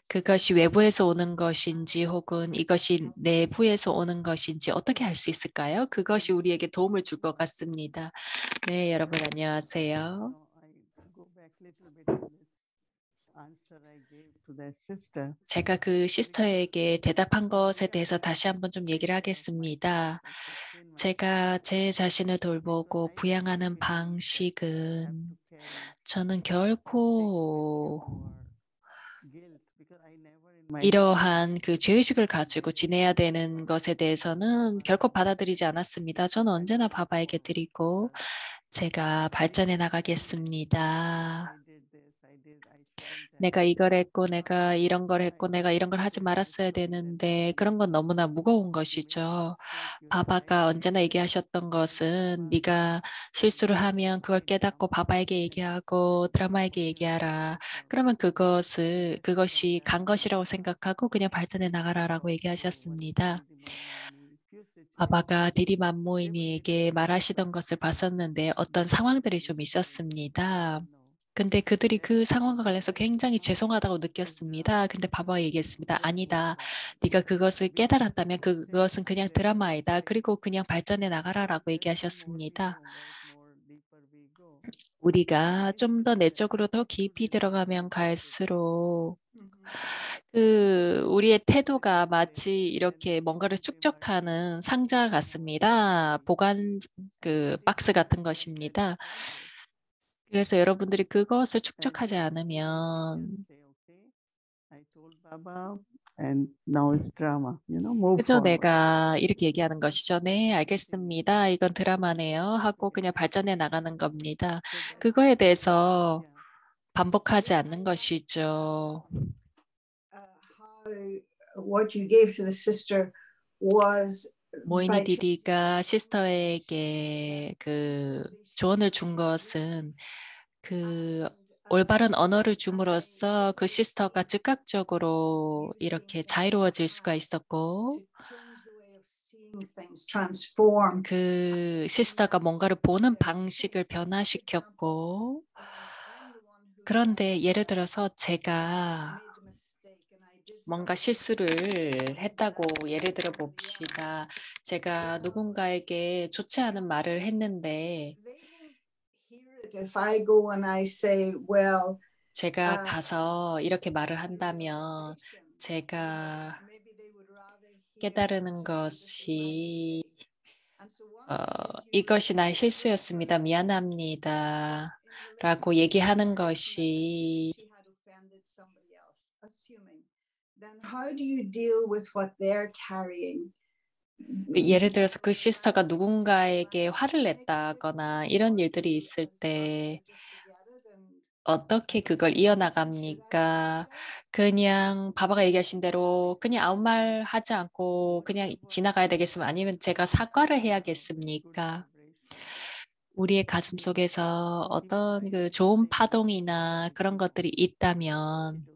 그것이 외부에서 오는 것인지 혹은 이것이 내부에서 오는 것인지 어떻게 알 수 있을까요? 그것이 우리에게 도움을 줄 것 같습니다. 네, 여러분 안녕하세요. I go back little bit on this answer I gave to that sister. 제가 그 시스터에게 대답한 것에 대해서 다시 한번 좀 얘기를 하겠습니다. 제가 제 자신을 돌보고 부양하는 방식은 저는 결코 이러한 그 죄의식을 가지고 지내야 되는 것에 대해서는 결코 받아들이지 않았습니다. 저는 언제나 바바에게 드리고 제가 발전해 나가겠습니다. 내가 이걸 했고 내가 이런 걸 했고 내가 이런 걸 하지 말았어야 되는데 그런 건 너무나 무거운 것이죠. 바바가 언제나 얘기하셨던 것은 네가 실수를 하면 그걸 깨닫고 바바에게 얘기하고 드라마에게 얘기하라. 그러면 그것이 간 것이라고 생각하고 그냥 발전해 나가라라고 얘기하셨습니다. 바바가 디디 만모인이에게 말하시던 것을 봤었는데 어떤 상황들이 좀 있었습니다. 근데 그들이 그 상황과 관련해서 굉장히 죄송하다고 느꼈습니다. 근데 바바가 얘기했습니다. 아니다. 네가 그것을 깨달았다면 그것은 그냥 드라마이다. 그리고 그냥 발전해 나가라라고 얘기하셨습니다. 우리가 좀 더 내적으로 더 깊이 들어가면 갈수록 우리의 태도가 마치 이렇게 뭔가를 축적하는 상자 같습니다. 보관 박스 같은 것입니다. 그래서 여러분들이 그것을 축적하지 않으면 그죠? 내가 이렇게 얘기하는 것이죠. 네, 알겠습니다. 이건 드라마네요. 하고 그냥 발전해 나가는 겁니다. 그거에 대해서 반복하지 않는 것이죠. What you gave to the sister was 모이니 디디가 시스터에게 그 조언을 준 것은 그 올바른 언어를 줌으로써 그 시스터가 즉각적으로 이렇게 자유로워질 수가 있었고 그 시스터가 뭔가를 보는 방식을 변화시켰고 그런데 예를 들어서 제가 뭔가 실수를 했다고 예를 들어 봅시다. 제가 누군가에게 좋지 않은 말을 했는데 제가 가서 이렇게 말을 한다면 제가 깨달으는 것이 이것이 나의 실수였습니다. 미안합니다. 라고 얘기하는 것이 예를 들어서 그 시스터가 누군가에게 화를 냈다거나 이런 일들이 있을 때 어떻게 그걸 이어나갑니까? 그냥 바바가 얘기하신 대로 그냥 아무 말 하지 않고 그냥 지나가야 되겠으면 아니면 제가 사과를 해야겠습니까? 우리의 가슴 속에서 어떤 그 좋은 파동이나 그런 것들이 있다면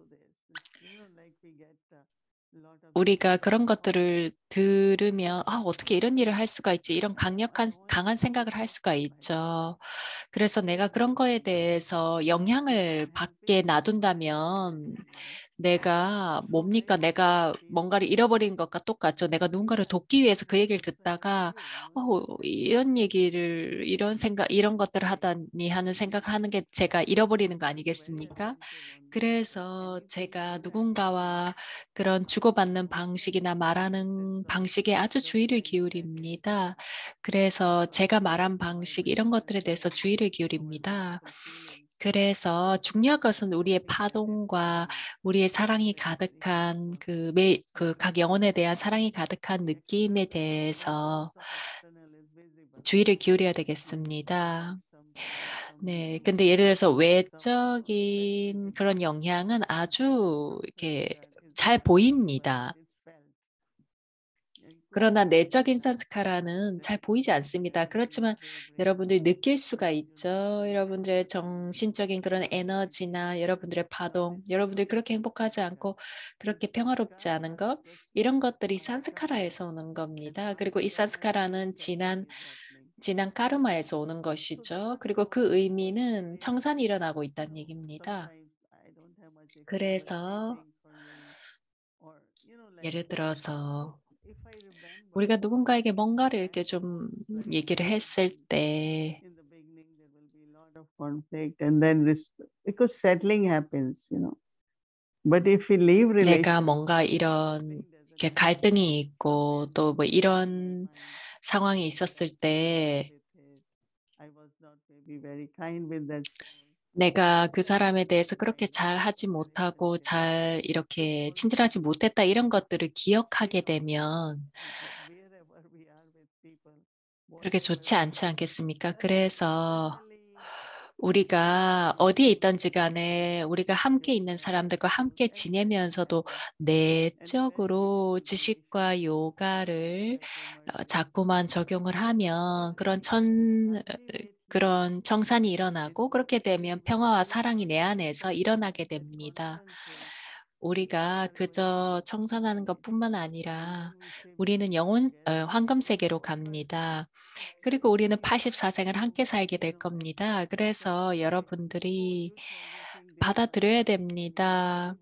우리가 그런 것들을 들으면 어떻게 이런 일을 할 수가 있지? 이런 강한 생각을 할 수가 있죠. 그래서 내가 그런 거에 대해서 영향을 받게 놔둔다면 내가 뭡니까? 내가 뭔가를 잃어버린 것과 똑같죠. 내가 누군가를 돕기 위해서 그 얘기를 듣다가 이런 얘기를 이런 것들을 하다니 하는 생각을 하는 게 제가 잃어버리는 거 아니겠습니까? 그래서 제가 누군가와 그런 주고받는 방식이나 말하는 방식에 아주 주의를 기울입니다. 그래서 제가 말한 방식 이런 것들에 대해서 주의를 기울입니다. 그래서 중요한 것은 우리의 파동과 우리의 사랑이 가득한 각 영혼에 대한 사랑이 가득한 느낌에 대해서 주의를 기울여야 되겠습니다. 네, 근데 예를 들어서 외적인 그런 영향은 아주 이렇게 잘 보입니다. 그러나 내적인 산스카라는 잘 보이지 않습니다. 그렇지만 여러분들이 느낄 수가 있죠. 여러분들의 정신적인 그런 에너지나 여러분들의 파동, 여러분들이 그렇게 행복하지 않고 그렇게 평화롭지 않은 것, 이런 것들이 산스카라에서 오는 겁니다. 그리고 이 산스카라는 지난 카르마에서 오는 것이죠. 그리고 그 의미는 청산이 일어나고 있다는 얘기입니다. 그래서 예를 들어서 우리가 누군가에게 뭔가를 이렇게 좀 얘기를 했을 때 in the beginning there will be a lot of conflict and then because settling happens, But if we leave 내가 relationship, 뭔가 이런 이렇게 갈등이 있고 또 뭐 이런 상황이 있었을 때 I was not maybe very kind with that soul. 내가 그 사람에 대해서 그렇게 잘 하지 못하고 잘 이렇게 친절하지 못했다 이런 것들을 기억하게 되면 Wherever we are with people, 그렇게 좋지 않지 않겠습니까? that's 그래서 really 우리가 어디에 있든지 간에 우리가 함께 있는 사람들과 함께 지내면서도 내적으로 지식과 요가를 자꾸만 적용을 하면 그런 청산이 일어나고 그렇게 되면 평화와 사랑이 내 안에서 일어나게 됩니다. 우리가 그저 청산하는 것뿐만 아니라 우리는 황금 세계로 갑니다. 그리고 우리는 84생을 함께 살게 될 겁니다. 그래서 여러분들이 받아들여야 됩니다.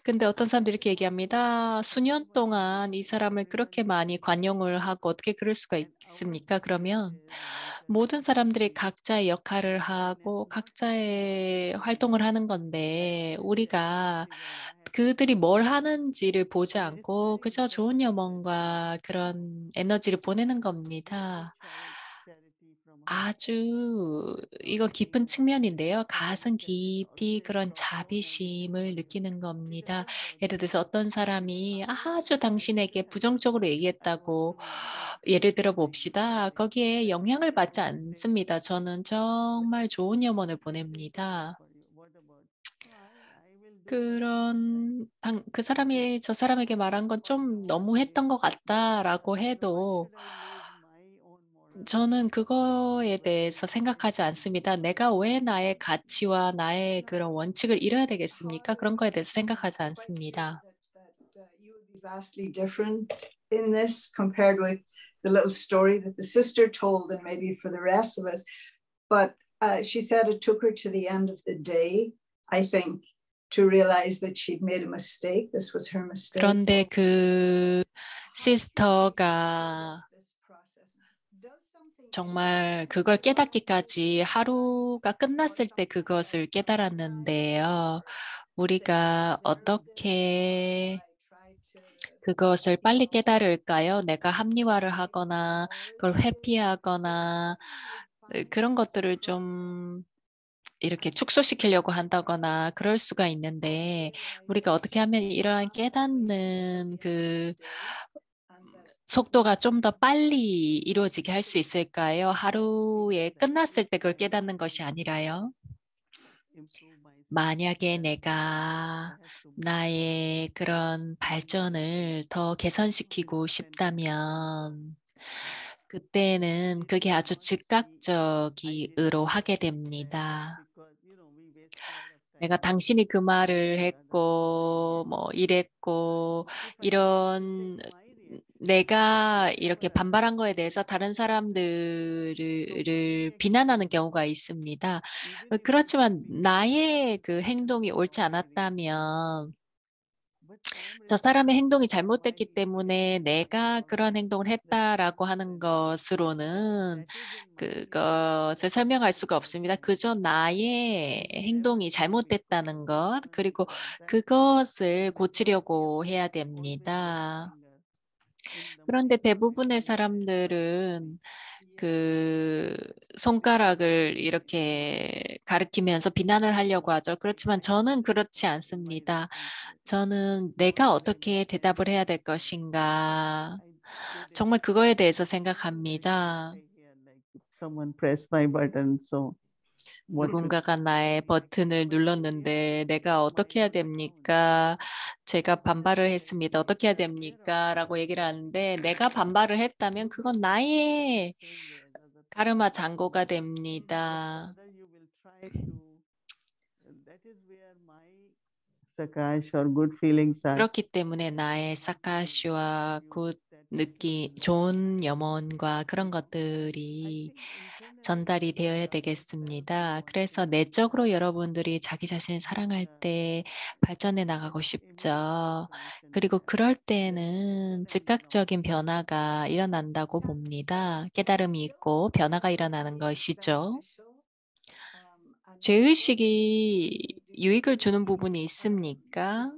근데 어떤 사람들이 이렇게 얘기합니다. 수년 동안 이 사람을 그렇게 많이 관용을 하고 어떻게 그럴 수가 있습니까? 그러면 모든 사람들이 각자의 역할을 하고 각자의 활동을 하는 건데 우리가 그들이 뭘 하는지를 보지 않고 그저 좋은 영혼과 그런 에너지를 보내는 겁니다. 아주 이건 깊은 측면인데요. 가슴 깊이 그런 자비심을 느끼는 겁니다. 예를 들어서 어떤 사람이 아주 당신에게 부정적으로 얘기했다고 예를 들어 봅시다. 거기에 영향을 받지 않습니다. 저는 정말 좋은 염원을 보냅니다. 그 사람이 저 사람에게 말한 건 좀 너무했던 것 같다라고 해도 저는 그거에 대해서 생각하지 않습니다. 내가 왜 나의 가치와 나의 그런 원칙을 잃어야 되겠습니까? 그런 거에 대해서 생각하지 않습니다. You would be vastly different in this compared with the little story that the sister told, and maybe for the rest of us. But she said it took her to the end of the day, I think, to realize that she'd made a mistake. This was her mistake. 그런데 그 시스터가 정말 그걸 깨닫기까지 하루가 끝났을 때 그것을 깨달았는데요. 우리가 어떻게 그것을 빨리 깨달을까요? 내가 합리화를 하거나 그걸 회피하거나 그런 것들을 좀 이렇게 축소시키려고 한다거나 그럴 수가 있는데 우리가 어떻게 하면 이러한 깨닫는 그 속도가 좀 더 빨리 이루어지게 할 수 있을까요? 하루에 끝났을 때 그걸 깨닫는 것이 아니라요. 만약에 내가 나의 그런 발전을 더 개선시키고 싶다면 그때는 그게 아주 즉각적으로 하게 됩니다. 내가 당신이 그 말을 했고 뭐 이랬고 이런 내가 이렇게 반발한 거에 대해서 다른 사람들을 비난하는 경우가 있습니다. 그렇지만 나의 그 행동이 옳지 않았다면 저 사람의 행동이 잘못됐기 때문에 내가 그런 행동을 했다라고 하는 것으로는 그것을 설명할 수가 없습니다. 그저 나의 행동이 잘못됐다는 것, 그리고 그것을 고치려고 해야 됩니다. 그런데 대부분의 사람들은 그 손가락을 이렇게 가리키면서 비난을 하려고 하죠. 그렇지만 저는 그렇지 않습니다. 저는 내가 어떻게 대답을 해야 될 것인가. 정말 그거에 대해서 생각합니다. Someone pressed my button, so what to 누군가가 나의 버튼을 눌렀는데 내가 어떻게 해야 됩니까? 제가 반발을 했습니다. 어떻게 해야 됩니까? 라고 얘기를 하는데 내가 반발을 했다면 그건 나의 가르마 잔고가 됩니다. whether you will try to that is where my sakash or good feelings are 그렇기 때문에 나의 사카시와 굿 느끼 좋은 염원과 그런 것들이 전달이 되어야 되겠습니다. 그래서 내적으로 여러분들이 자기 자신을 사랑할 때 발전해 나가고 싶죠. 그리고 그럴 때는 즉각적인 변화가 일어난다고 봅니다. 깨달음이 있고 변화가 일어나는 것이죠. 죄의식이 유익을 주는 부분이 있습니까?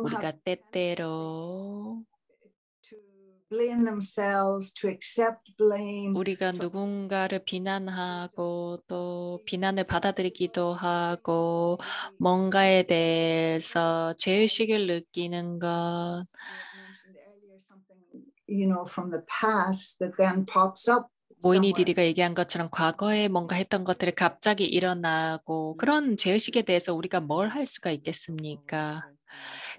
우리가 때때로 우리가 누군가를 비난하고 또 비난을 받아들이기도 하고 뭔가에 대해서 죄의식을 느끼는 것 모이니 디디가 얘기한 것처럼 과거에 뭔가 했던 것들이 갑자기 일어나고 그런 죄의식에 대해서 우리가 뭘 할 수가 있겠습니까?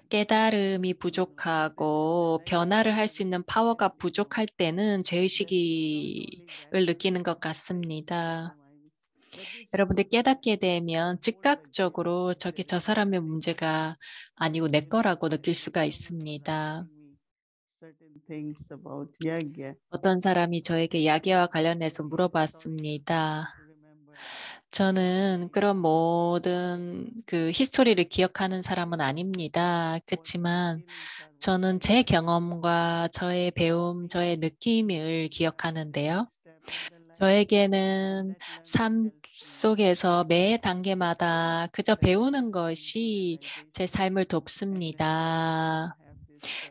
깨달음이 부족하고 변화를 할 수 있는 파워가 부족할 때는 죄의식을 느끼는 것 같습니다. 여러분들 깨닫게 되면 즉각적으로 저게 저 사람의 문제가 아니고 내 거라고 느낄 수가 있습니다. 어떤 사람이 저에게 야기와 관련해서 물어봤습니다. 저는 그런 모든 그 히스토리를 기억하는 사람은 아닙니다. 그렇지만 저는 제 경험과 저의 배움, 저의 느낌을 기억하는데요. 저에게는 삶 속에서 매 단계마다 그저 배우는 것이 제 삶을 돕습니다.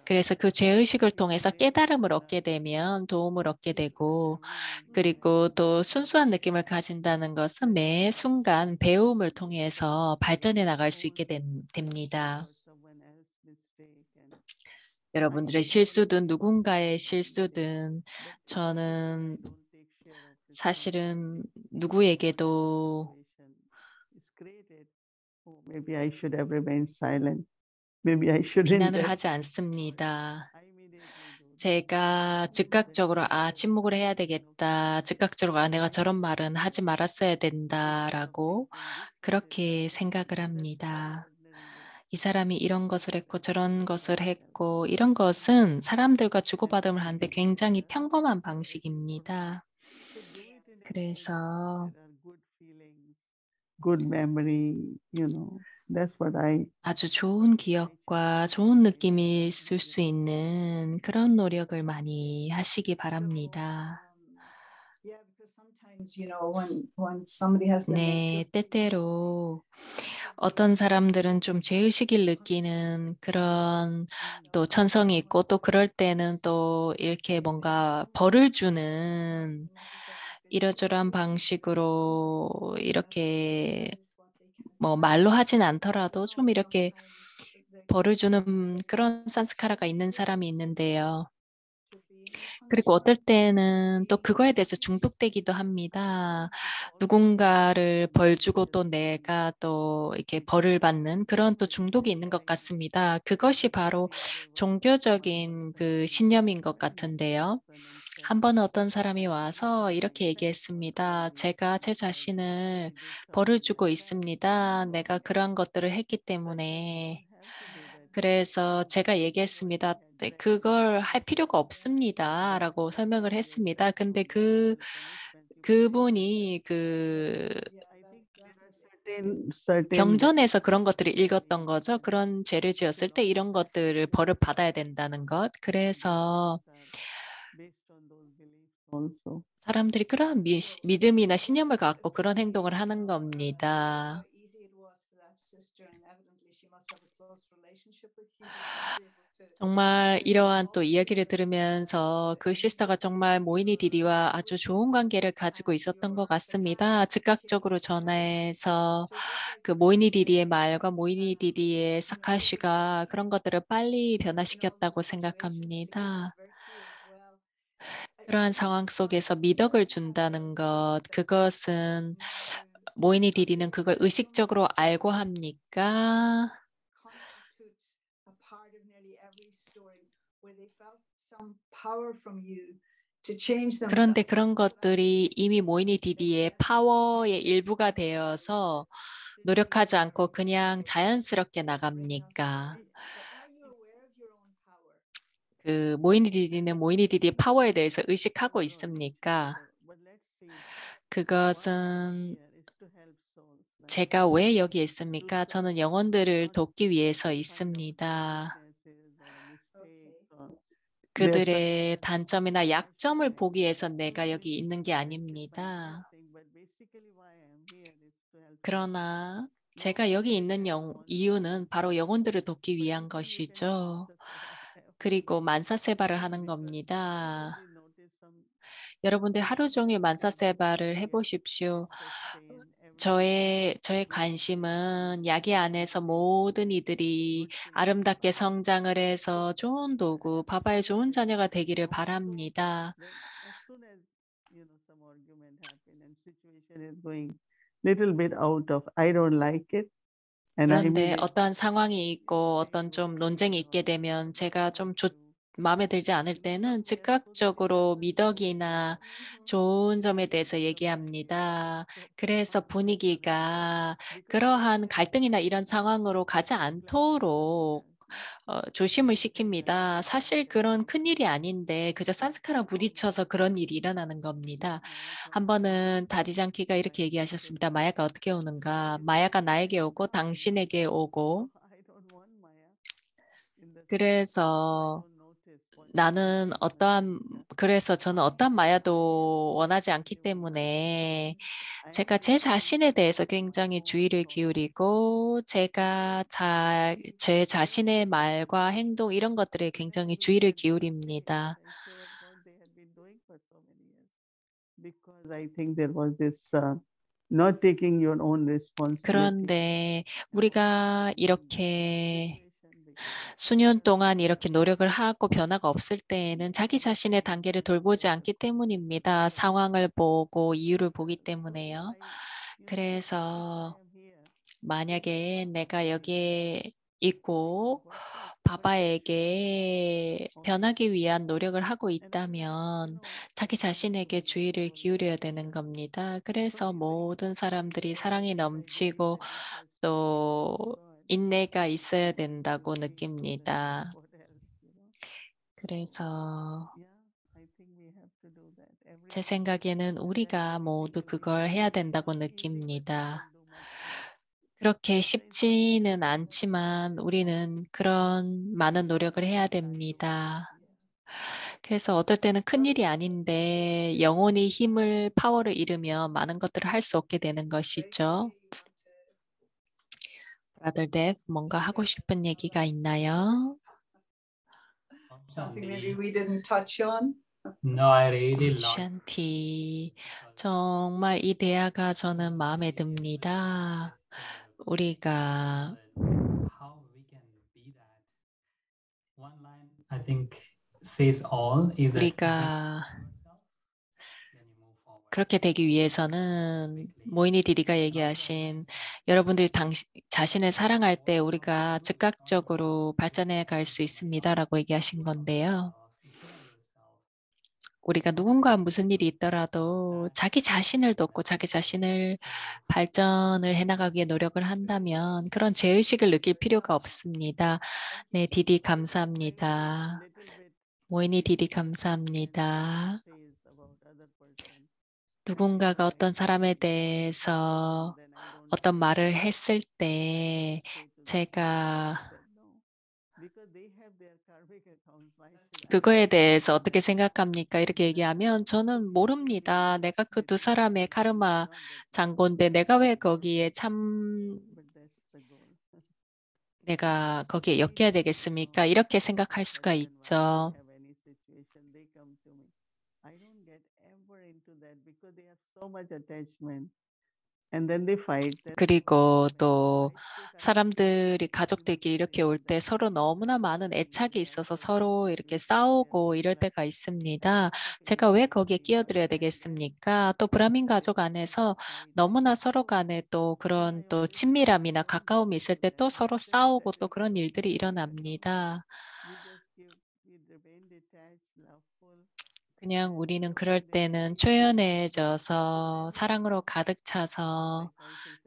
그래서 그 죄의식을 통해서 깨달음을 얻게 되면 도움을 얻게 되고 그리고 또 순수한 느낌을 가진다는 것은 매 순간 배움을 통해서 발전해 나갈 수 있게 됩니다. 여러분들의 실수든 누군가의 실수든 저는 사실은 누구에게도 비난을 하지 않습니다. 제가 즉각적으로 침묵을 해야 되겠다. 즉각적으로 내가 저런 말은 하지 말았어야 된다라고 그렇게 생각을 합니다. 이 사람이 이런 것을 했고 저런 것을 했고 이런 것은 사람들과 주고받음을 하는데 굉장히 평범한 방식입니다. 그래서 good memory, that's what 아주 좋은 기억과 좋은 느낌이 있을 수 있는 그런 노력을 많이 하시기 바랍니다. 네, 때때로 어떤 사람들은 좀 죄의식을 느끼는 그런 또 천성이 있고 또 그럴 때는 또 이렇게 뭔가 벌을 주는 이러저러한 방식으로 이렇게 뭐 말로 하진 않더라도 좀 이렇게 벌을 주는 그런 산스카라가 있는 사람이 있는데요. 그리고 어떨 때는 또 그거에 대해서 중독되기도 합니다. 누군가를 벌 주고 또 내가 또 이렇게 벌을 받는 그런 또 중독이 있는 것 같습니다. 그것이 바로 종교적인 그 신념인 것 같은데요. 한 번은 어떤 사람이 와서 이렇게 얘기했습니다. 제가 제 자신을 벌을 주고 있습니다. 내가 그러한 것들을 했기 때문에. 그래서 제가 얘기했습니다. 네, 그걸 할 필요가 없습니다. 라고 설명을 했습니다. 근데 그분이 경전에서 그런 것들을 읽었던 거죠. 그런 죄를 지었을 때 이런 것들을 벌을 받아야 된다는 것. 그래서 사람들이 그런 믿음이나 신념을 갖고 그런 행동을 하는 겁니다. 정말 이러한 또 이야기를 들으면서 그 시스터가 정말 모이니 디디와 아주 좋은 관계를 가지고 있었던 것 같습니다. 즉각적으로 전화해서 그 모이니 디디의 말과 모이니 디디의 사카시가 그런 것들을 빨리 변화시켰다고 생각합니다. 그러한 상황 속에서 미덕을 준다는 것, 그것은 모이니 디디는 그걸 의식적으로 알고 합니까? constitutes a part of nearly every story where they felt some power from you to change 그런데 themselves. 그런 것들이 이미 모이니 디디의 파워의 일부가 되어서 노력하지 않고 그냥 자연스럽게 나갑니까? But are you aware of your own power? 그 모이니 디디는 모이니 디디의 파워에 대해서 의식하고 있습니까? But let's see. Why I'm 그것은 here is to help souls. Right? 제가 왜 여기 있습니까? 저는 영혼들을 돕기 위해서 있습니다. Weaknesses or mistakes or 그들의 단점이나 약점을 보기 위해서 내가 여기 있는 게 아닙니다. but basically why I'm here is to help. 그러나 제가 여기 있는 이유는 바로 영혼들을 돕기 위한 것이죠. 그리고 만사세바를 하는 겁니다. 여러분들 하루 종일 만사세바를 해보십시오. 저의 관심은 야기 안에서 모든 이들이 아름답게 성장을 해서 좋은 도구, 바바의 좋은 자녀가 되기를 바랍니다. As soon as some argument happen and situation is going little bit out of I don't like it. And I 그런데 immediately 어떠한 상황이 있고 어떤 좀 논쟁이 있게 되면 제가 좀 마음에 들지 않을 때는 즉각적으로 미덕이나 좋은 점에 대해서 얘기합니다. 그래서 분위기가 그러한 갈등이나 이런 상황으로 가지 않도록 조심을 시킵니다. 사실 그런 큰일이 아닌데 그저 산스카랑 부딪혀서 그런 일이 일어나는 겁니다. 한 번은 다디장키가 이렇게 얘기하셨습니다. 마야가 어떻게 오는가? 마야가 나에게 오고 당신에게 오고 I don't want Maya in the 그래서 don't notice what 그래서 저는 어떠한 마야도 원하지 않기 때문에 제가 제 자신에 대해서 굉장히 주의를 기울이고 제 자신의 말과 행동 이런 것들에 굉장히 주의를 기울입니다. I say what God they had been doing for so many years. Because I think there was this not taking your own responsibility. 그런데 우리가 이렇게 수년 동안 이렇게 노력을 하고 변화가 없을 때에는 자기 자신의 단계를 돌보지 않기 때문입니다. 상황을 보고 이유를 보기 때문에요. 그래서 만약에 내가 여기에 있고 바바에게 변하기 위한 노력을 하고 있다면 자기 자신에게 주의를 기울여야 되는 겁니다. 그래서 모든 사람들이 사랑이 넘치고 또 인내가 있어야 된다고 느낍니다. 그래서 제 생각에는 우리가 모두 그걸 해야 된다고 느낍니다. 그렇게 쉽지는 않지만 우리는 그런 많은 노력을 해야 됩니다. 그래서 어떨 때는 큰일이 아닌데 영혼이 파워를 잃으면 많은 것들을 할 수 없게 되는 것이죠. Brother Dev, 뭔가 하고 싶은 얘기가 있나요? Something maybe we didn't touch on. No, I really love 샨티, 정말 이 대화가 저는 마음에 듭니다. 우리가 how we can be that. One line I think says all is that 우리가 그렇게 되기 위해서는 모이니 디디가 얘기하신 여러분들이 자신을 사랑할 때 우리가 즉각적으로 발전해 갈 수 있습니다라고 얘기하신 건데요. 우리가 누군가 무슨 일이 있더라도 자기 자신을 돕고 자기 자신을 발전을 해나가기에 노력을 한다면 그런 죄의식을 느낄 필요가 없습니다. 네, 디디 감사합니다. 모이니 디디 감사합니다. 누군가가 어떤 사람에 대해서 어떤 말을 했을 때 제가 그거에 대해서 어떻게 생각합니까? 이렇게 얘기하면 저는 모릅니다. 내가 그 두 사람의 카르마 잔고인데 내가 왜 거기에 내가 거기에 엮여야 되겠습니까? 이렇게 생각할 수가 있죠. I don't get ever into that because they have so much attachment. and then they fight. Then 그리고 또 사람들이 가족들끼리 이렇게 올 때 서로 너무나 많은 애착이 있어서 서로 이렇게 싸우고 이럴 때가 있습니다. 제가 왜 거기에 끼어들어야 되겠습니까? 또 브라민 가족 안에서 너무나 서로 간에 또 그런 또 친밀함이나 가까움이 있을 때 또 서로 싸우고 또 그런 일들이 일어납니다. 그냥 우리는 그럴 때는 초연해져서 사랑으로 가득 차서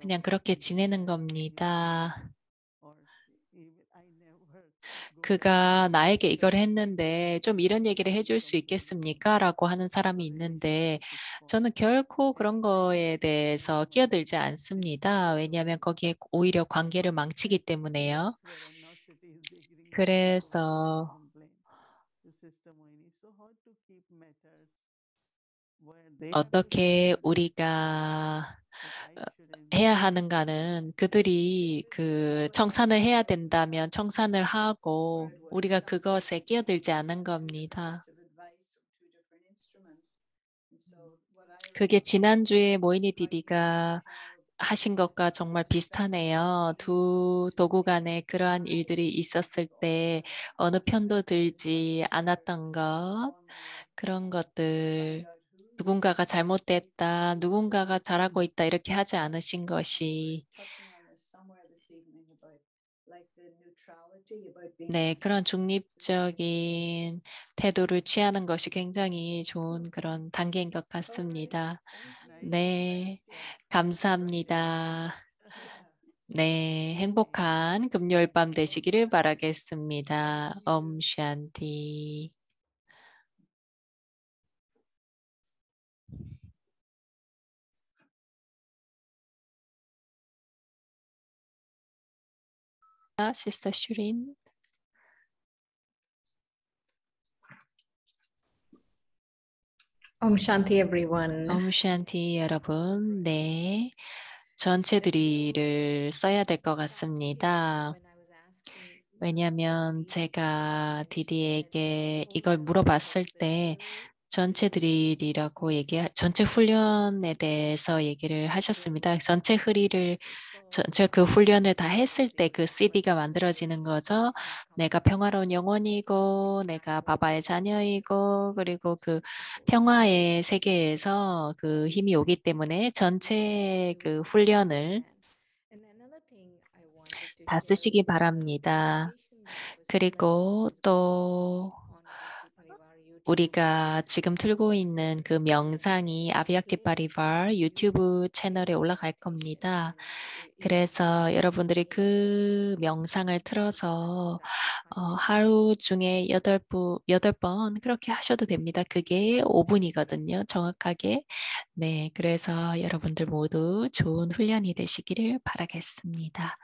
그냥 그렇게 지내는 겁니다. 그가 나에게 이걸 했는데 좀 이런 얘기를 해줄 수 있겠습니까? 라고 하는 사람이 있는데 저는 결코 그런 거에 대해서 끼어들지 않습니다. 왜냐하면 거기에 오히려 관계를 망치기 때문에요. 그래서 어떻게 우리가 해야 하는가는 그들이 그 청산을 해야 된다면 청산을 하고 우리가 그것에 끼어들지 않은 겁니다. 그게 지난주에 모이니 디디가 하신 것과 정말 비슷하네요. 두 도구 간에 그러한 일들이 있었을 때 어느 편도 들지 않았던 것, 그런 것들, 누군가가 잘못됐다, 누군가가 잘하고 있다 이렇게 하지 않으신 것이 네, 그런 중립적인 태도를 취하는 것이 굉장히 좋은 그런 단계인 것 같습니다. 네, 감사합니다. 네, 행복한 금요일 밤 되시기를 바라겠습니다. 옴샨티. 시스터 슈린. Shanti everyone. 옴샨티 여러분. 네. 전체들이를 써야 될 것 같습니다. 왜냐하면 제가 디디에게 이걸 물어봤을 때 전체 드릴이라고 전체 훈련에 대해서 얘기를 하셨습니다. 전체 그 훈련을 다 했을 때 그 CD가 만들어지는 거죠. 내가 평화로운 영혼이고, 내가 바바의 자녀이고, 그리고 그 평화의 세계에서 그 힘이 오기 때문에 전체 그 훈련을 다 쓰시기 바랍니다. 그리고 또 우리가 지금 틀고 있는 그 명상이 아비약티 파리발 유튜브 채널에 올라갈 겁니다. 그래서 여러분들이 그 명상을 틀어서 하루 중에 8번 그렇게 하셔도 됩니다. 그게 5분이거든요. 정확하게. 네, 그래서 여러분들 모두 좋은 훈련이 되시기를 바라겠습니다.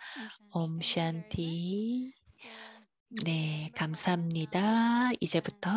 옴샨티. 네, 감사합니다. 이제부터